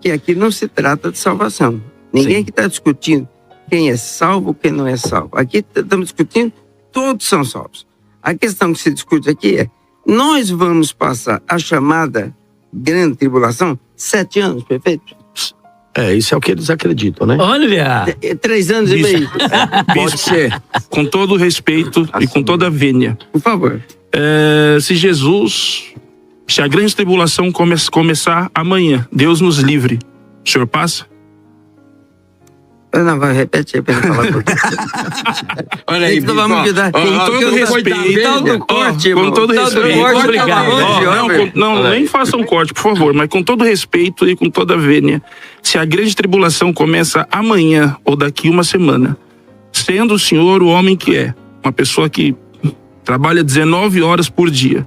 que aqui não se trata de salvação. Ninguém que está discutindo quem é salvo ou quem não é salvo. Aqui estamos discutindo, todos são salvos. A questão que se discute aqui é, nós vamos passar a chamada grande tribulação 7 anos, perfeito? Isso é o que eles acreditam, né? Olha! 3 anos e meio. Pode ser. Com todo o respeito e com toda a vênia. Por favor. Se a grande tribulação começar amanhã, Deus nos livre, o senhor passa? Não, vai, repete aí pra falar. Olha aí, com todo respeito. Com todo respeito. Não, nem façam corte, por favor, mas com todo respeito e com toda a vênia. Se a grande tribulação começa amanhã ou daqui uma semana, sendo o senhor o homem que é, uma pessoa que trabalha 19 horas por dia,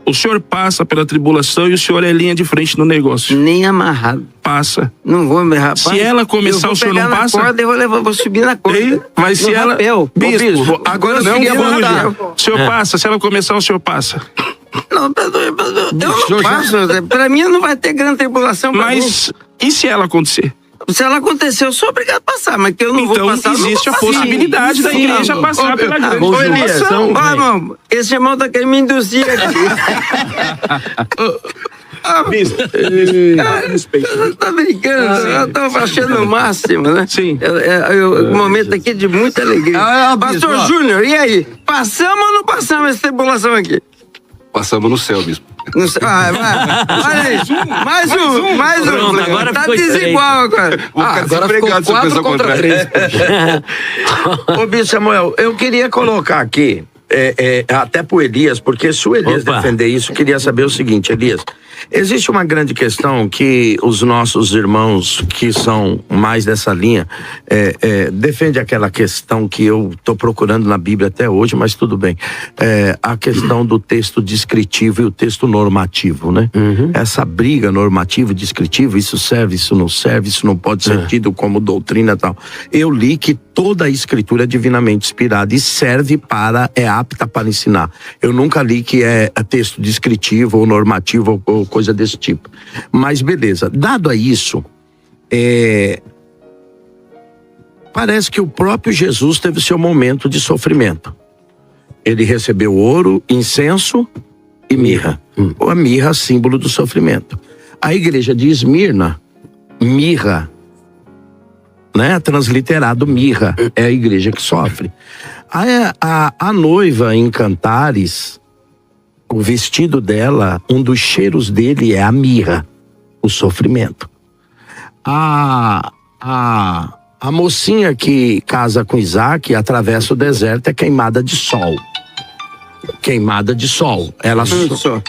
o senhor passa pela tribulação e o senhor é linha de frente no negócio. Nem amarrado. Passa. Não vou me rapaz. Se ela começar, o senhor não passa? Corda, vou subir na corda. Mas se ela... Bispo, agora não fuja. O senhor passa. Se ela começar, o senhor passa. Não, eu não passo. Pra mim não vai ter grande tribulação. Mas e se ela acontecer? Se ela acontecer, eu sou obrigado a passar, mas que eu não vou passar. Então existe a possibilidade da igreja passar pela grande tribulação. Irmão, esse irmão tá querendo me induzir aqui. Bispo, tá brincando, eu tô achando o máximo, né? Sim. Um momento aqui de muita alegria. Pastor Júnior, e aí? Passamos ou não passamos essa tribulação aqui? Passamos no céu, bispo. Olha aí, mais um. Pronto, agora tá desigual agora. Agora ficou 4 contra 3. Ô, Bispo Samuel, eu queria colocar aqui, até pro Elias, porque se o Elias defender isso, eu queria saber o seguinte, Elias. Existe uma grande questão que os nossos irmãos que são mais dessa linha defendem aquela questão que eu estou procurando na Bíblia até hoje, mas tudo bem. A questão do texto descritivo e o texto normativo, né? Uhum. Essa briga normativo e descritivo, isso serve, isso não serve, isso não pode ser tido como doutrina e tal. Eu li que toda a escritura é divinamente inspirada e serve é apta para ensinar. Eu nunca li que é texto descritivo ou normativo ou coisa desse tipo. Mas beleza, dado a isso, parece que o próprio Jesus teve seu momento de sofrimento. Ele recebeu ouro, incenso e mirra. A mirra, símbolo do sofrimento. A igreja de Esmirna, mirra, né? Transliterado mirra, é a igreja que sofre. A noiva em Cantares, o vestido dela, um dos cheiros dele é a mirra, o sofrimento. A mocinha que casa com Isaac, atravessa o deserto, é queimada de sol. Queimada de sol. Ela só.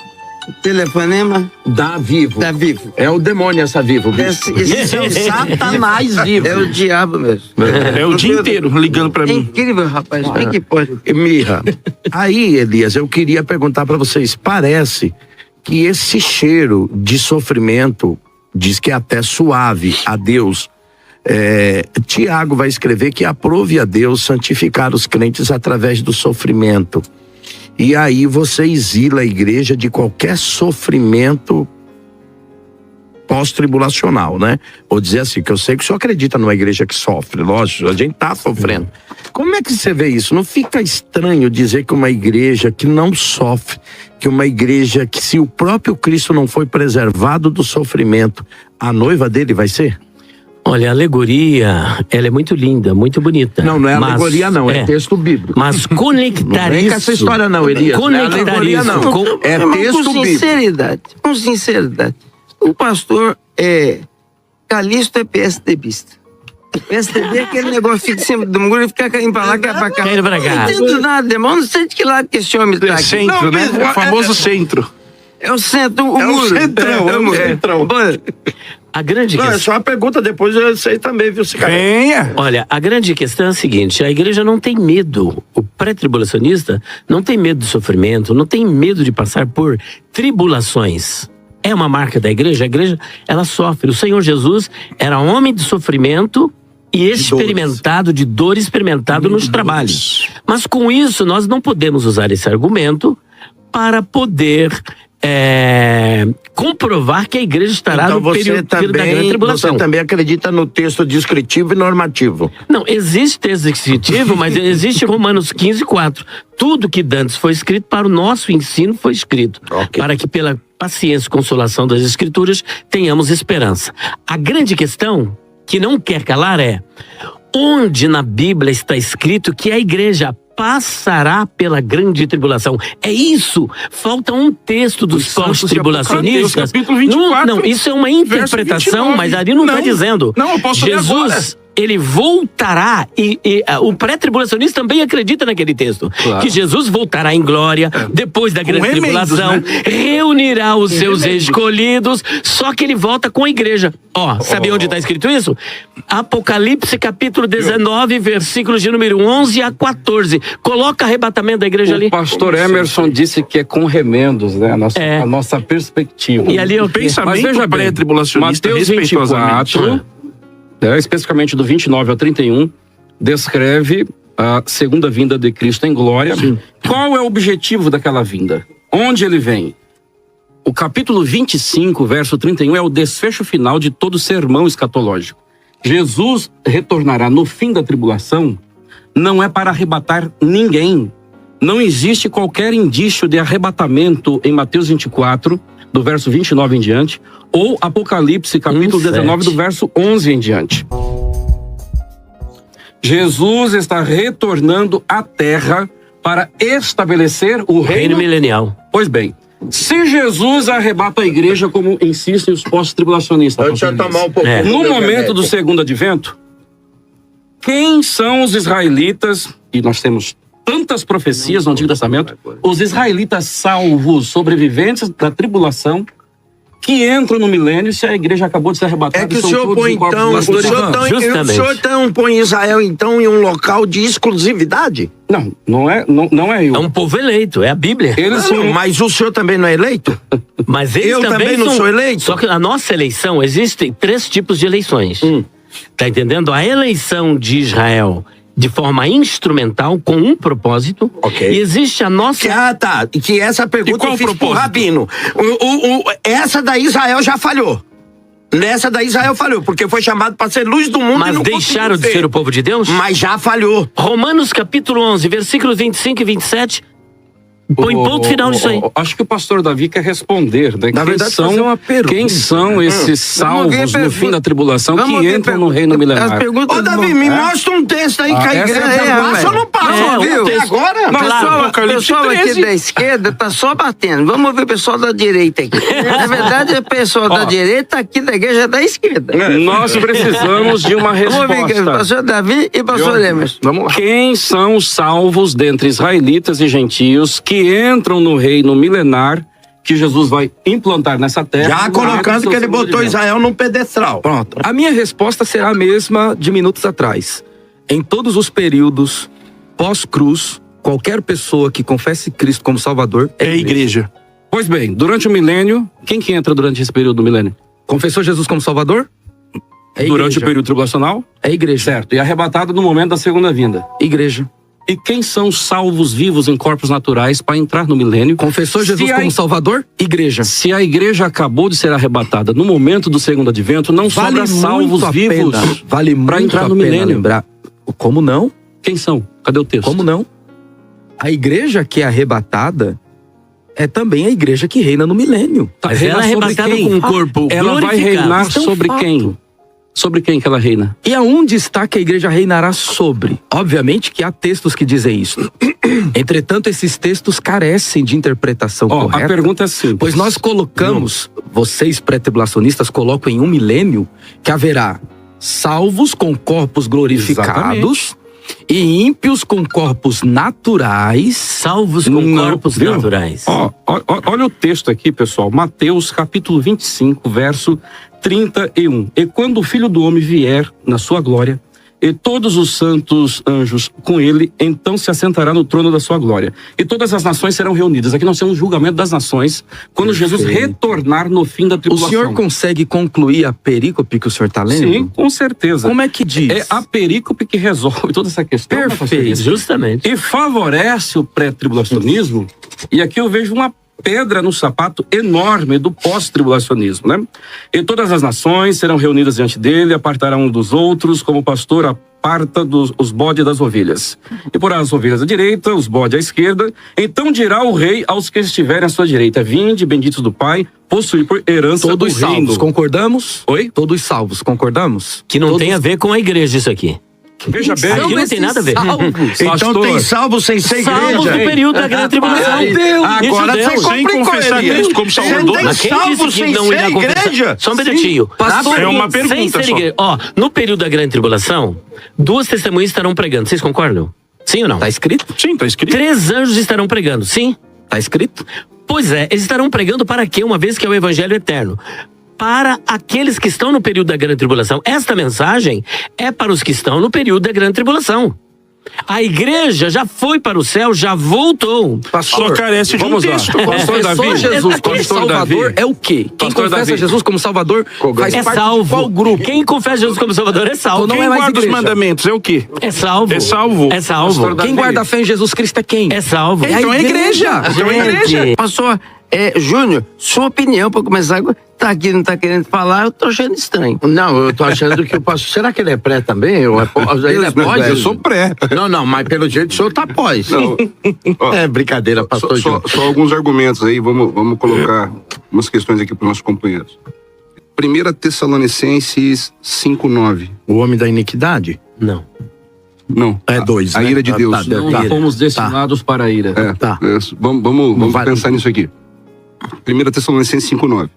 Telefonema? Dá vivo. Dá vivo. É o demônio essa vivo. Esse é o Satanás vivo. É o diabo mesmo. É o dia inteiro ligando pra mim. É incrível, rapaz. Como é que pode? Mirra. Aí, Elias, eu queria perguntar pra vocês. Parece que esse cheiro de sofrimento, diz que é até suave a Deus. Tiago vai escrever que aprove a Deus santificar os crentes através do sofrimento. E aí você exila a igreja de qualquer sofrimento pós-tribulacional, né? Vou dizer assim, que eu sei que o senhor acredita numa igreja que sofre, lógico, a gente tá sofrendo. Como é que você vê isso? Não fica estranho dizer que uma igreja que não sofre, que uma igreja que, se o próprio Cristo não foi preservado do sofrimento, a noiva dele vai ser? Olha, a alegoria, ela é muito linda, muito bonita. Não é alegoria não, é texto bíblico. Mas conectar não vem isso... com essa história não, Elias. Conectar não é alegoria isso... não. É texto bíblico. Com sinceridade. O pastor Calixto é PSDBista. PSDB é aquele negócio que fica em cima do muro e fica caindo pra lá, cai pra cá. Caindo pra cá. Não entendo nada, irmão. Não sei de que lado que esse homem tá aqui. Centro, né? O famoso centro. É o centro, o muro. O centrão. Bora. A grande Não, é questão... só uma pergunta, depois eu sei também, viu, Cicarelli? Venha. Olha, a grande questão é a seguinte: a igreja não tem medo. O pré-tribulacionista não tem medo do sofrimento, não tem medo de passar por tribulações. É uma marca da igreja. A igreja, ela sofre. O Senhor Jesus era homem de sofrimento e experimentado, de dor experimentado nos trabalhos. Mas com isso, nós não podemos usar esse argumento para poder comprovar que a igreja estará Então no período da grande tribulação. você também acredita no texto descritivo e normativo? Não, existe texto descritivo, mas existe Romanos 15:4. Tudo que dantes foi escrito para o nosso ensino foi escrito. Ok. Para que pela paciência e consolação das escrituras tenhamos esperança. A grande questão que não quer calar é: onde na Bíblia está escrito que a igreja passará pela grande tribulação? É isso. Falta um texto dos pós-tribulacionistas. Capítulo 24, não, isso é uma interpretação, 29. mas ali não está dizendo. Não, eu posso ler agora. Jesus, ele voltará e o pré-tribulacionista também acredita naquele texto. Claro. Que Jesus voltará em glória depois da grande remendos, tribulação, né? reunirá os seus escolhidos, só que ele volta com a igreja. Ó, sabe onde está escrito isso? Apocalipse capítulo 19, versículos de número 11 a 14. Coloca arrebatamento da igreja ali. O pastor Emerson disse que é com remendos, né? A nossa perspectiva. E ali é o O pensamento Mas veja bem, pré-tribulacionista, Mateus respeitosamente, 24, especificamente do 29 ao 31, descreve a segunda vinda de Cristo em glória. Qual é o objetivo daquela vinda? Onde ele vem? O capítulo 25, verso 31, é o desfecho final de todo o sermão escatológico. Jesus retornará no fim da tribulação, não é para arrebatar ninguém. Não existe qualquer indício de arrebatamento em Mateus 24, do verso 29 em diante, ou Apocalipse, capítulo 19, do verso 11 em diante. Jesus está retornando à terra para estabelecer o reino milenial. Pois bem, se Jesus arrebata a igreja, como insistem os pós-tribulacionistas, Deixa eu tomar um pouquinho. no momento do segundo advento, quem são os israelitas? E nós temos tantas profecias no Antigo Testamento. Os israelitas salvos, sobreviventes da tribulação, que entram no milênio se a igreja acabou de ser arrebatada. É que o senhor põe então, o senhor põe Israel então em um local de exclusividade? Não é eu. É um povo eleito, é a Bíblia. Mas o senhor também não é eleito? Mas eles Eu também não sou eleito? Só que a nossa eleição, existem 3 tipos de eleições. Tá entendendo? A eleição de Israel de forma instrumental, com um propósito. Ok. E existe a nossa... Que essa pergunta eu fiz pro Rabino. Essa da Israel já falhou. Nessa da Israel falhou, porque foi chamado para ser luz do mundo. Mas e não deixaram de ser o povo de Deus? Mas já falhou. Romanos capítulo 11, versículos 25 e 27... Põe ponto final nisso aí. Acho que o pastor Davi quer responder, né? Na verdade, fazer uma pergunta. Quem são esses salvos no fim da tribulação que entram no reino milenar? Ô, Davi, me mostra um texto aí que a igreja passa ou não passa, viu? Agora? O pessoal aqui da esquerda tá só batendo. Vamos ver o pessoal da direita aqui. Na verdade, o pessoal da direita aqui da igreja é da esquerda. Nós precisamos de uma resposta. Vamos ver, pastor Davi e pastor Emerson. Vamos lá. Quem são os salvos dentre israelitas e gentios que entram no reino milenar que Jesus vai implantar nessa terra? Já colocando que ele botou Israel num pedestral. Pronto. A minha resposta será a mesma de minutos atrás. Em todos os períodos pós-cruz, qualquer pessoa que confesse Cristo como Salvador é a igreja. Pois bem, durante o milênio, quem que entra durante esse período do milênio? Confessou Jesus como Salvador? É durante o período tribulacional? É igreja. Certo. E arrebatado no momento da segunda vinda? Igreja. E quem são os salvos vivos em corpos naturais para entrar no milênio? Confessou Jesus como Salvador? Igreja. Se a igreja acabou de ser arrebatada no momento do segundo advento, não sobra salvos vivos para entrar no milênio. Lembrar. Como não? Quem são? Cadê o texto? Como não? A igreja que é arrebatada é também a igreja que reina no milênio. Mas ela é arrebatada com um corpo Ela vai reinar sobre quem? Sobre quem que ela reina? E aonde está que a igreja reinará sobre? Obviamente que há textos que dizem isso. Entretanto, esses textos carecem de interpretação correta. A pergunta é simples. Pois nós colocamos, vocês pré-tribulacionistas colocam em um milênio que haverá salvos com corpos glorificados e ímpios com corpos naturais. Salvos com corpos naturais. Olha o texto aqui, pessoal. Mateus capítulo 25, verso 31. E quando o Filho do Homem vier na sua glória, e todos os santos anjos com ele, então se assentará no trono da sua glória. E todas as nações serão reunidas. Aqui nós temos o julgamento das nações, quando Jesus retornar no fim da tribulação. O senhor consegue concluir a perícope que o senhor está lendo? Sim, com certeza. Como é que diz? É a perícope que resolve toda essa questão. Perfeito. Justamente. E favorece o pré-tribulacionismo. E aqui eu vejo uma pedra no sapato enorme do pós-tribulacionismo, né? E todas as nações serão reunidas diante dele, apartarão um dos outros, como o pastor aparta os bodes das ovelhas. E porá as ovelhas à direita, os bodes à esquerda. Então dirá o rei aos que estiverem à sua direita: vinde, benditos do Pai, possuir por herança todos o reino. Salvos, concordamos? Oi? Todos salvos, concordamos? Que não tem a ver com a igreja isso aqui. Veja bem. Aqui não tem nada a ver. Então tem salvo sem ser Salvos igreja. no período da grande tribulação. Meu Deus. E Agora judeus. você Sem confessar Cristo como Salvador. Mas quem disse que não iria confessar? Só um minutinho. Pastor, é uma Sem pergunta ser só. igreja. Ó, no período da grande tribulação, 2 testemunhas estarão pregando. Vocês concordam? Sim ou não? Tá escrito? Sim, tá escrito. 3 anjos estarão pregando. Sim? Tá escrito? Pois é, eles estarão pregando para quê? Uma vez que é o evangelho eterno. Para aqueles que estão no período da grande tribulação. Esta mensagem é para os que estão no período da grande tribulação. A igreja já foi para o céu, já voltou. Só carece de um Vamos lá. texto. Pastor Davi, Jesus como Salvador é o quê? Quem Pastor confessa Davi. Jesus como Salvador faz É parte salvo. de qual grupo? Quem confessa Jesus como Salvador é salvo. Então não Quem é mais guarda os igreja. mandamentos é o quê? É salvo. É salvo. É salvo. Quem guarda a fé em Jesus Cristo é quem? É salvo. Então é igreja. Então é igreja. Pastor, Júnior, sua opinião para começar, tá aqui, não tá querendo falar, eu tô achando estranho. Não, eu tô achando que o pastor... Será que ele é pré também? Ou é pós? Ele é pós? Eu sou pré. Não, mas pelo jeito o senhor tá pós. Não. Ó, É brincadeira, pastor Júnior. só alguns argumentos aí, vamos colocar umas questões aqui para os nossos companheiros. 1 Tessalonicenses 5:9. O homem da iniquidade? Não. Não. É 2, A né? ira de Deus. Tá, Não tá. fomos destinados para a ira. É, Tá. Vamos vai- pensar nisso aqui. 1 Tessalonicenses 5:9.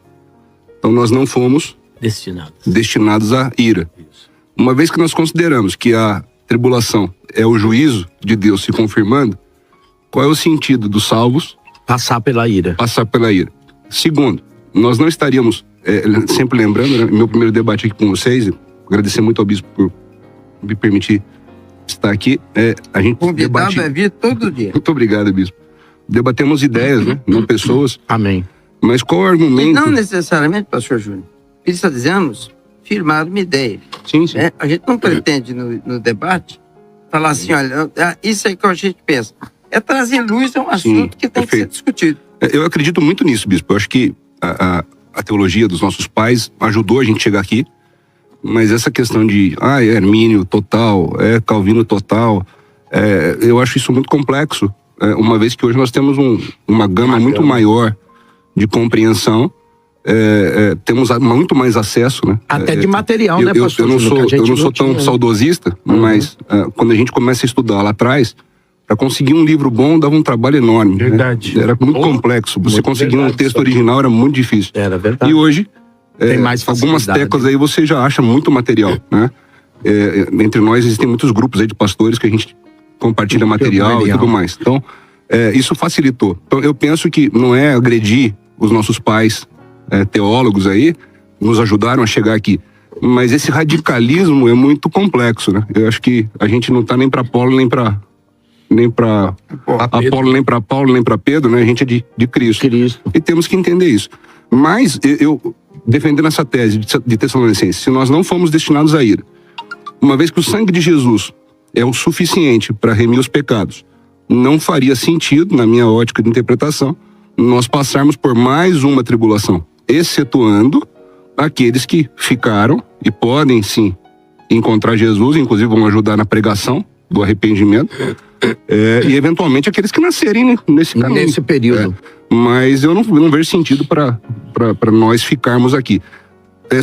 Então nós não fomos Destinados. destinados à ira. Uma vez que nós consideramos que a tribulação é o juízo de Deus se confirmando, qual é o sentido dos salvos Passar pela ira. passar pela ira? Segundo, nós não estaríamos, sempre lembrando, né, meu primeiro debate aqui com vocês, agradecer muito ao bispo por me permitir estar aqui, a gente Convidado debate... é vir todo dia. Muito obrigado, bispo. Debatemos ideias, né, não pessoas, Amém. mas qual é o E argumento? não necessariamente, pastor Júnior, ele está dizendo, firmar uma ideia. Sim, sim. Né? A gente não pretende no debate falar assim, olha, isso é que a gente pensa. É trazer luz a um assunto que tem que ser perfeito. discutido. Eu acredito muito nisso, bispo. Eu acho que a teologia dos nossos pais ajudou a gente a chegar aqui, mas essa questão de, é Armínio total, é Calvino total, eu acho isso muito complexo, uma vez que hoje nós temos uma gama muito maior de compreensão, temos muito mais acesso, né? Até de material, né, Eu pastor não Júnior, que a sou, gente eu não sou tão tinha. saudosista, mas quando a gente começa a estudar lá atrás, para conseguir um livro bom dava um trabalho enorme. né? Verdade. Era muito complexo. Você muito conseguir um verdade, texto isso aí. original era muito difícil. Era verdade. E hoje, Tem mais algumas facilidade. teclas aí você já acha muito material, né? Entre nós existem muitos grupos aí de pastores que a gente compartilha material e tudo mais. Então, isso facilitou. Então, eu penso que não é agredir os nossos pais teólogos aí, nos ajudaram a chegar aqui. Mas esse radicalismo é muito complexo, né? Eu acho que a gente não tá nem para Apolo, nem para Apolo, nem para Paulo, nem para Pedro, né? A gente é de Cristo. E temos que entender isso. Mas eu defendendo essa tese de Tessalonicenses, se nós não fomos destinados à ira, uma vez que o sangue de Jesus é o suficiente para remir os pecados, não faria sentido, na minha ótica de interpretação, nós passarmos por mais uma tribulação, excetuando aqueles que ficaram e podem sim encontrar Jesus, inclusive vão ajudar na pregação do arrependimento, e eventualmente aqueles que nascerem nesse caminho. Nesse período. Mas eu não vejo sentido para nós ficarmos aqui.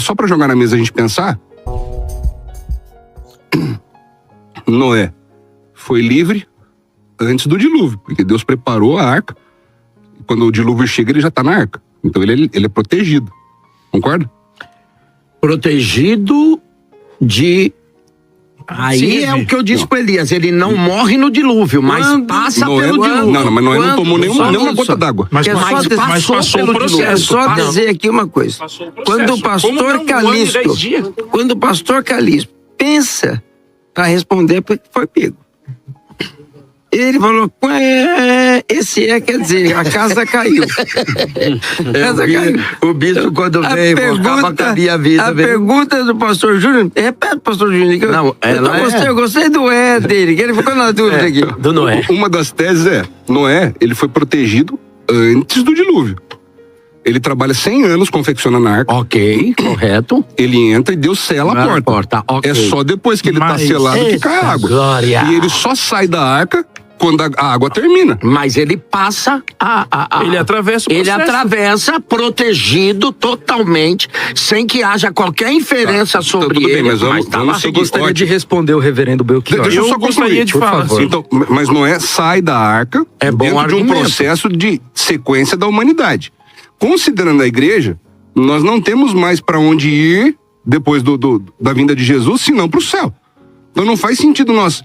Só para jogar na mesa a gente pensar, Noé foi livre antes do dilúvio, porque Deus preparou a arca. Quando o dilúvio chega, ele já está na arca. Então ele é protegido. Concorda? Protegido de... Aí é o que eu disse para Elias, ele não morre no dilúvio, mas passa pelo dilúvio. Não, mas Noé não tomou nenhuma gota d'água. Mas passou o processo. É só dizer aqui uma coisa. Quando o pastor Calixto pensa para responder, porque foi pego. Ele falou, quer dizer, a casa caiu. O bispo, quando veio, acaba com a minha vida. A pergunta do pastor Júnior, repete, pastor Júnior. Eu gostei do dele, que ele ficou na dúvida aqui. Do Noé. Uma das teses é, Noé, ele foi protegido antes do dilúvio. Ele trabalha 100 anos confeccionando a arca. Ok, correto. Ele entra e Deus sela a porta. Okay. É só depois que ele tá selado que cai a água. Glória. E ele só sai da arca quando a água termina. Mas ele passa ele atravessa o processo. Ele atravessa protegido totalmente, sem que haja qualquer inferência sobre tudo ele. Bem, mas vamos Eu seguir. gostaria de responder o reverendo Belchior. Deixa eu só gostaria de falar. Então, mas Noé sai da arca dentro de um processo de sequência da humanidade. Considerando a igreja, nós não temos mais para onde ir depois da vinda de Jesus, senão para o céu. Então não faz sentido nós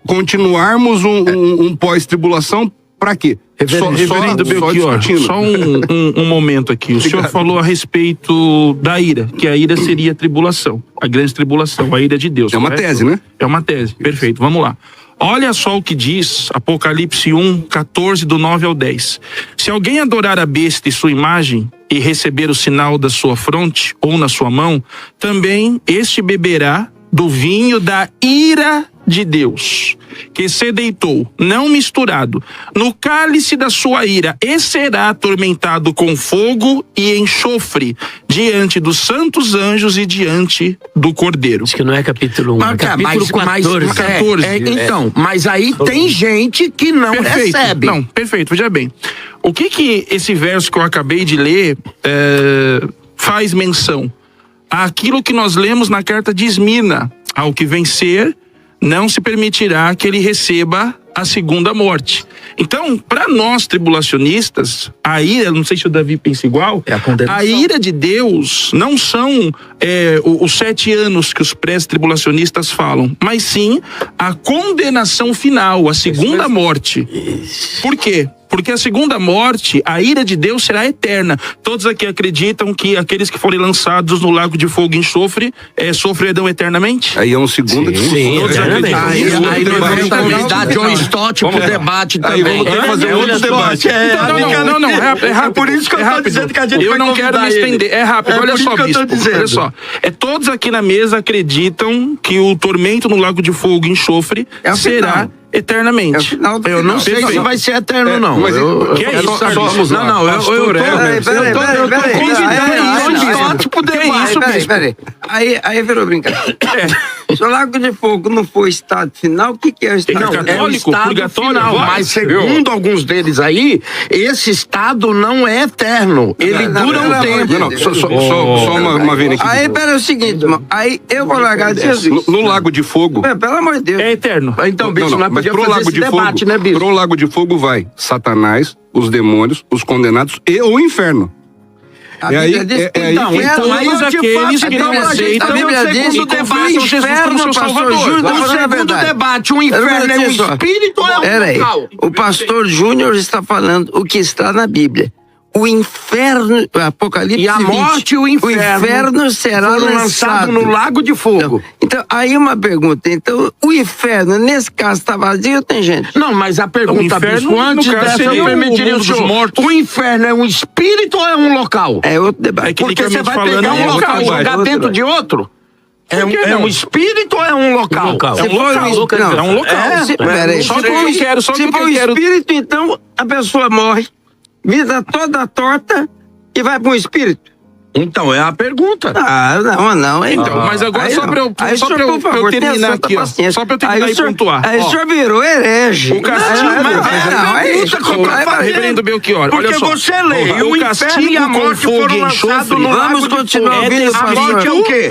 continuarmos um pós-tribulação para quê? Reverendo Belchior, só um momento aqui. O senhor falou a respeito da ira, que a ira seria a tribulação, a grande tribulação, a ira de Deus. É uma tese, né? É uma tese, perfeito. Vamos lá. Olha só o que diz Apocalipse 1, 14, do 9 ao 10. Se alguém adorar a besta e sua imagem e receber o sinal da sua fronte ou na sua mão, também este beberá do vinho da ira de Deus, que se deitou, não misturado, no cálice da sua ira, e será atormentado com fogo e enxofre diante dos santos anjos e diante do Cordeiro. Acho que não é capítulo 1, é capítulo 14. 14. Então, mas aí tem gente que não recebe. Não, perfeito, veja bem. O que esse verso que eu acabei de ler faz menção? Aquilo que nós lemos na carta de Esmina: ao que vencer, não se permitirá que ele receba a segunda morte. Então, para nós tribulacionistas, a ira, não sei se o Davi pensa igual, a ira de Deus não são os 7 anos que os pré-tribulacionistas falam, mas sim a condenação final, a segunda morte. Por quê? Porque a segunda morte, a ira de Deus será eterna. Todos aqui acreditam que aqueles que forem lançados no lago de fogo e enxofre sofrerão eternamente? Aí é um segundo Sim, todos acreditam. Aí nós vamos convidar John Stott pro debate também. Aí vamos ter que fazer outro debate. Não, é rápido. É por isso que eu tô dizendo que a gente vai convidar. Eu não quero me estender. É rápido, olha só, bispo. Olha só. Todos aqui na mesa acreditam que o tormento no lago de fogo e enxofre será eternamente. Eu não sei se vai ser eterno, não. Mas que é isso? Peraí. Aí virou brincadeira. Se o lago de fogo não for estado final, o que é o estado final? É o estado final. Mas segundo alguns deles aí, esse estado não é eterno. Ele dura um tempo. Só uma vez aqui. Aí, pera, é o seguinte, irmão. Aí eu vou largar de Jesus. No lago de fogo. Pelo amor de Deus. É eterno. Então, bicho, não, mas pro lago de debate, fogo, né, bicho? Pro lago de fogo vai Satanás, os demônios, os condenados e o inferno. Então, mas aqueles que não aceitam, a Bíblia diz o debate, o inferno, pastor Júnior, o segundo debate, o inferno é um espírito ou é um local? O pastor Júnior está falando o que está na Bíblia. O inferno, Apocalipse 20. E a morte e o inferno será lançado no lago de fogo. Então, aí uma pergunta. Então, o inferno, nesse caso, está vazio ou tem gente? Não, mas a pergunta, bispo, antes dessa eu permitiria o senhor. O inferno é um espírito ou é um local? É outro debate. Porque você vai pegar um local e jogar dentro de outro? É um espírito ou é um local? É um local. É um local. Peraí. Só que eu quero. Se for um espírito, então, a pessoa morre, vida toda torta e vai para um espírito. Então, é a pergunta. Não. Então, mas agora só para eu terminar aqui, ó. Só para eu terminar e pontuar. Aí o senhor virou herege. O castigo... Reverendo Belchior, olha só. Porque você lê, o inferno e a morte foram lançados no lago. Vamos continuar ouvindo o pastor. A morte é o quê?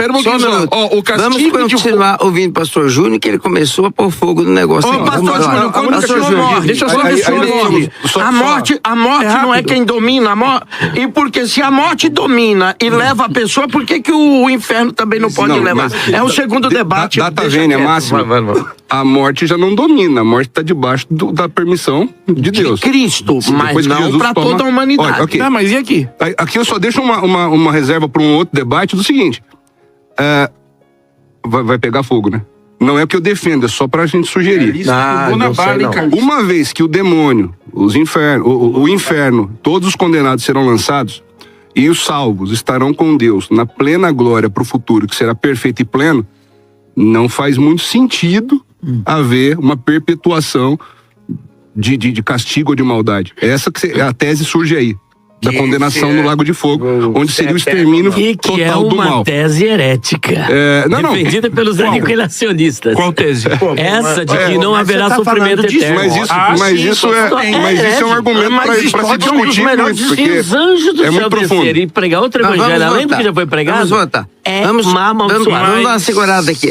Vamos continuar ouvindo o pastor Júnior, que ele começou a pôr fogo no negócio. Ô, pastor Júnior, quando o senhor morre, deixa eu só ver o senhor morre. A morte não é quem domina. E porque se a morte domina ira e leva a pessoa, por que o inferno também não pode levar? É o segundo debate. Data vênia máxima. A morte já não domina, a morte está debaixo da permissão de Deus. De Cristo, mas não para toda a humanidade. Olha, okay. Mas e aqui? Aqui eu só deixo uma reserva para um outro debate do seguinte. Vai pegar fogo, né? Não é o que eu defendo, é só pra gente sugerir. Uma vez que o demônio, o inferno, todos os condenados serão lançados e os salvos estarão com Deus na plena glória pro futuro, que será perfeito e pleno, não faz muito sentido haver uma perpetuação de castigo ou de maldade. Essa que a tese surge aí. Da condenação no Lago de Fogo, onde seria o extermínio total do mal. E que é uma tese herética. Defendida pelos aniquilacionistas. Qual tese? Essa de que não haverá sofrimento eterno. Mas isso é um argumento para se discutir muito, porque os anjos do é muito profundo. E pregar outro evangelho, além do que já foi pregado, vamos voltar. Vamos dar uma segurada aqui.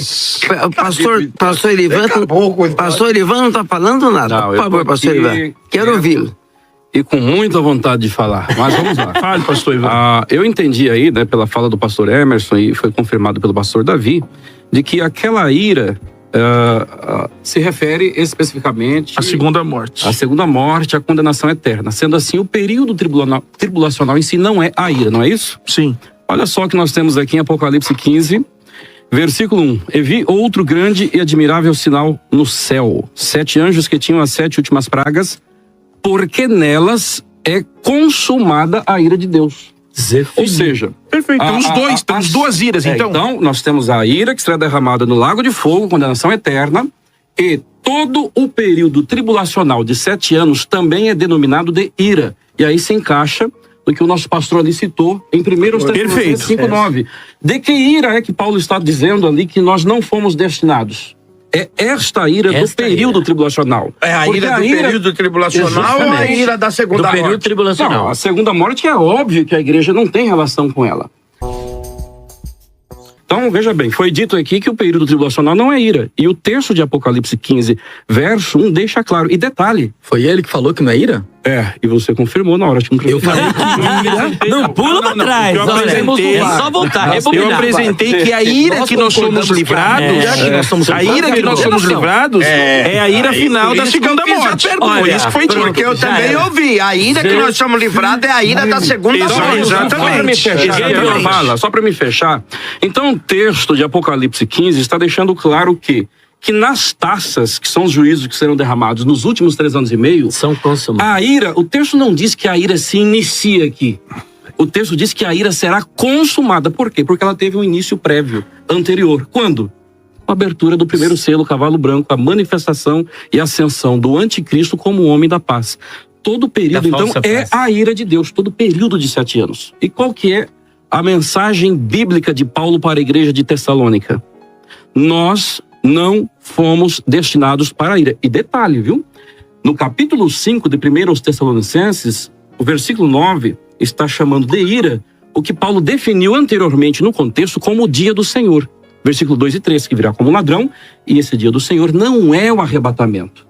Pastor Ivan não está falando nada. Por favor, pastor Ivan. Quero ouvi-lo. E com muita vontade de falar, mas vamos lá. Fale, pastor Ivan. Eu entendi aí, né, pela fala do pastor Emerson, e foi confirmado pelo pastor Davi, de que aquela ira se refere especificamente... A segunda morte. A segunda morte, a condenação eterna. Sendo assim, o período tribulacional em si não é a ira, não é isso? Sim. Olha só o que nós temos aqui em Apocalipse 15, versículo 1. E vi outro grande e admirável sinal no céu. 7 anjos que tinham as 7 últimas pragas, porque nelas é consumada a ira de Deus. Ou seja... Perfeito, temos duas iras, então. Então, nós temos a ira que será derramada no Lago de Fogo, condenação eterna, e todo o período tribulacional de 7 anos também é denominado de ira. E aí se encaixa no que o nosso pastor ali citou em 1 Tessalonicenses 5:9. De que ira é que Paulo está dizendo ali que nós não fomos destinados? É esta ira do período tribulacional. É a ira do período tribulacional ou a ira da segunda morte? Do período tribulacional. Não, a segunda morte é óbvio que a igreja não tem relação com ela. Então, veja bem, foi dito aqui que o período tribulacional não é ira. E o texto de Apocalipse 15, verso 1, deixa claro. E detalhe... Foi ele que falou que não é ira? E você confirmou na hora de eu falei que não pula pra trás. É só voltar. Eu apresentei que a ira que nós somos livrados, a ira que nós somos livrados é a ira final da segunda morte. Por isso que foi dito. Porque eu também ouvi. A ira que nós somos livrados é a ira da segunda morte. Exatamente. Só para me fechar. Então, o texto de Apocalipse 15 está deixando claro que nas taças, que são os juízos que serão derramados nos últimos 3 anos e meio, são consumados. A ira, o texto não diz que a ira se inicia aqui. O texto diz que a ira será consumada. Por quê? Porque ela teve um início prévio, anterior. Quando? A abertura do primeiro selo, cavalo branco, a manifestação e ascensão do anticristo como homem da paz. Todo período, então, é a ira de Deus, todo período de 7 anos. E qual que é a mensagem bíblica de Paulo para a igreja de Tessalônica? Nós não fomos destinados para a ira. E detalhe, viu? No capítulo 5 de 1 Tessalonicenses, o versículo 9 está chamando de ira o que Paulo definiu anteriormente no contexto como o dia do Senhor. Versículo 2 e 3, que virá como ladrão, e esse dia do Senhor não é o arrebatamento.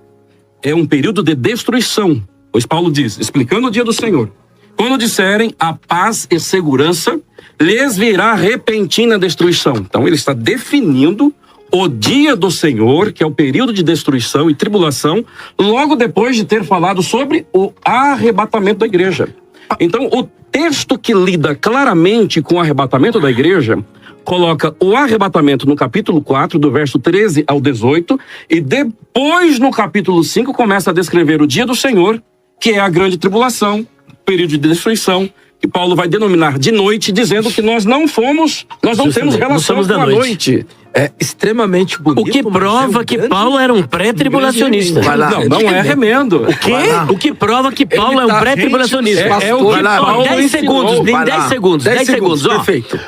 É um período de destruição. Pois Paulo diz, explicando o dia do Senhor, quando disserem a paz e segurança, lhes virá repentina destruição. Então ele está definindo o dia do Senhor, que é o período de destruição e tribulação, logo depois de ter falado sobre o arrebatamento da igreja. Então, o texto que lida claramente com o arrebatamento da igreja, coloca o arrebatamento no capítulo 4, do verso 13 ao 18, e depois no capítulo 5 começa a descrever o dia do Senhor, que é a grande tribulação, período de destruição, que Paulo vai denominar de noite, dizendo que nós não temos relação com a noite. É extremamente bonito. O que prova que Paulo era um pré-tribulacionista. Não é remendo. O quê? O que prova que Paulo é um pré-tribulacionista. É o que Paulo 10 segundos, em 10 segundos. 10 segundos, ó. Perfeito.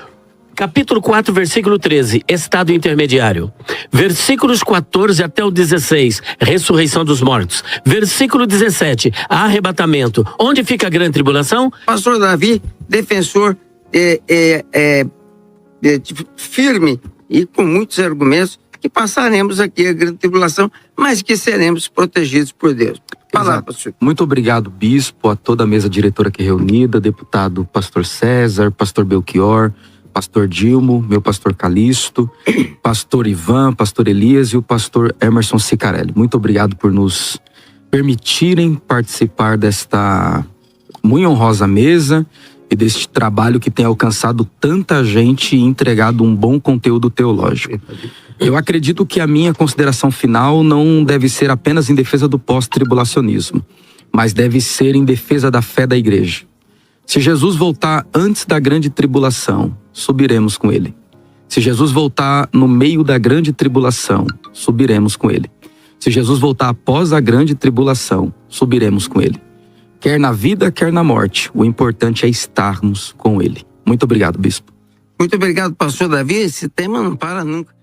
Capítulo 4, versículo 13, estado intermediário. Versículos 14 até o 16, ressurreição dos mortos. Versículo 17, arrebatamento. Onde fica a grande tribulação? Pastor Davi, defensor firme e com muitos argumentos, que passaremos aqui a grande tribulação, mas que seremos protegidos por Deus. Fala, pastor. Muito obrigado, bispo, a toda a mesa diretora aqui reunida, deputado pastor César, pastor Belchior, pastor Dilmo, meu pastor Calixto, pastor Ivan, pastor Elias e o pastor Emerson Sicarelli. Muito obrigado por nos permitirem participar desta muito honrosa mesa e deste trabalho que tem alcançado tanta gente e entregado um bom conteúdo teológico. Eu acredito que a minha consideração final não deve ser apenas em defesa do pós-tribulacionismo, mas deve ser em defesa da fé da igreja. Se Jesus voltar antes da grande tribulação, subiremos com ele. Se Jesus voltar no meio da grande tribulação, subiremos com ele. Se Jesus voltar após a grande tribulação, subiremos com ele. Quer na vida, quer na morte, o importante é estarmos com ele. Muito obrigado, bispo. Muito obrigado, pastor Davi. Esse tema não para nunca.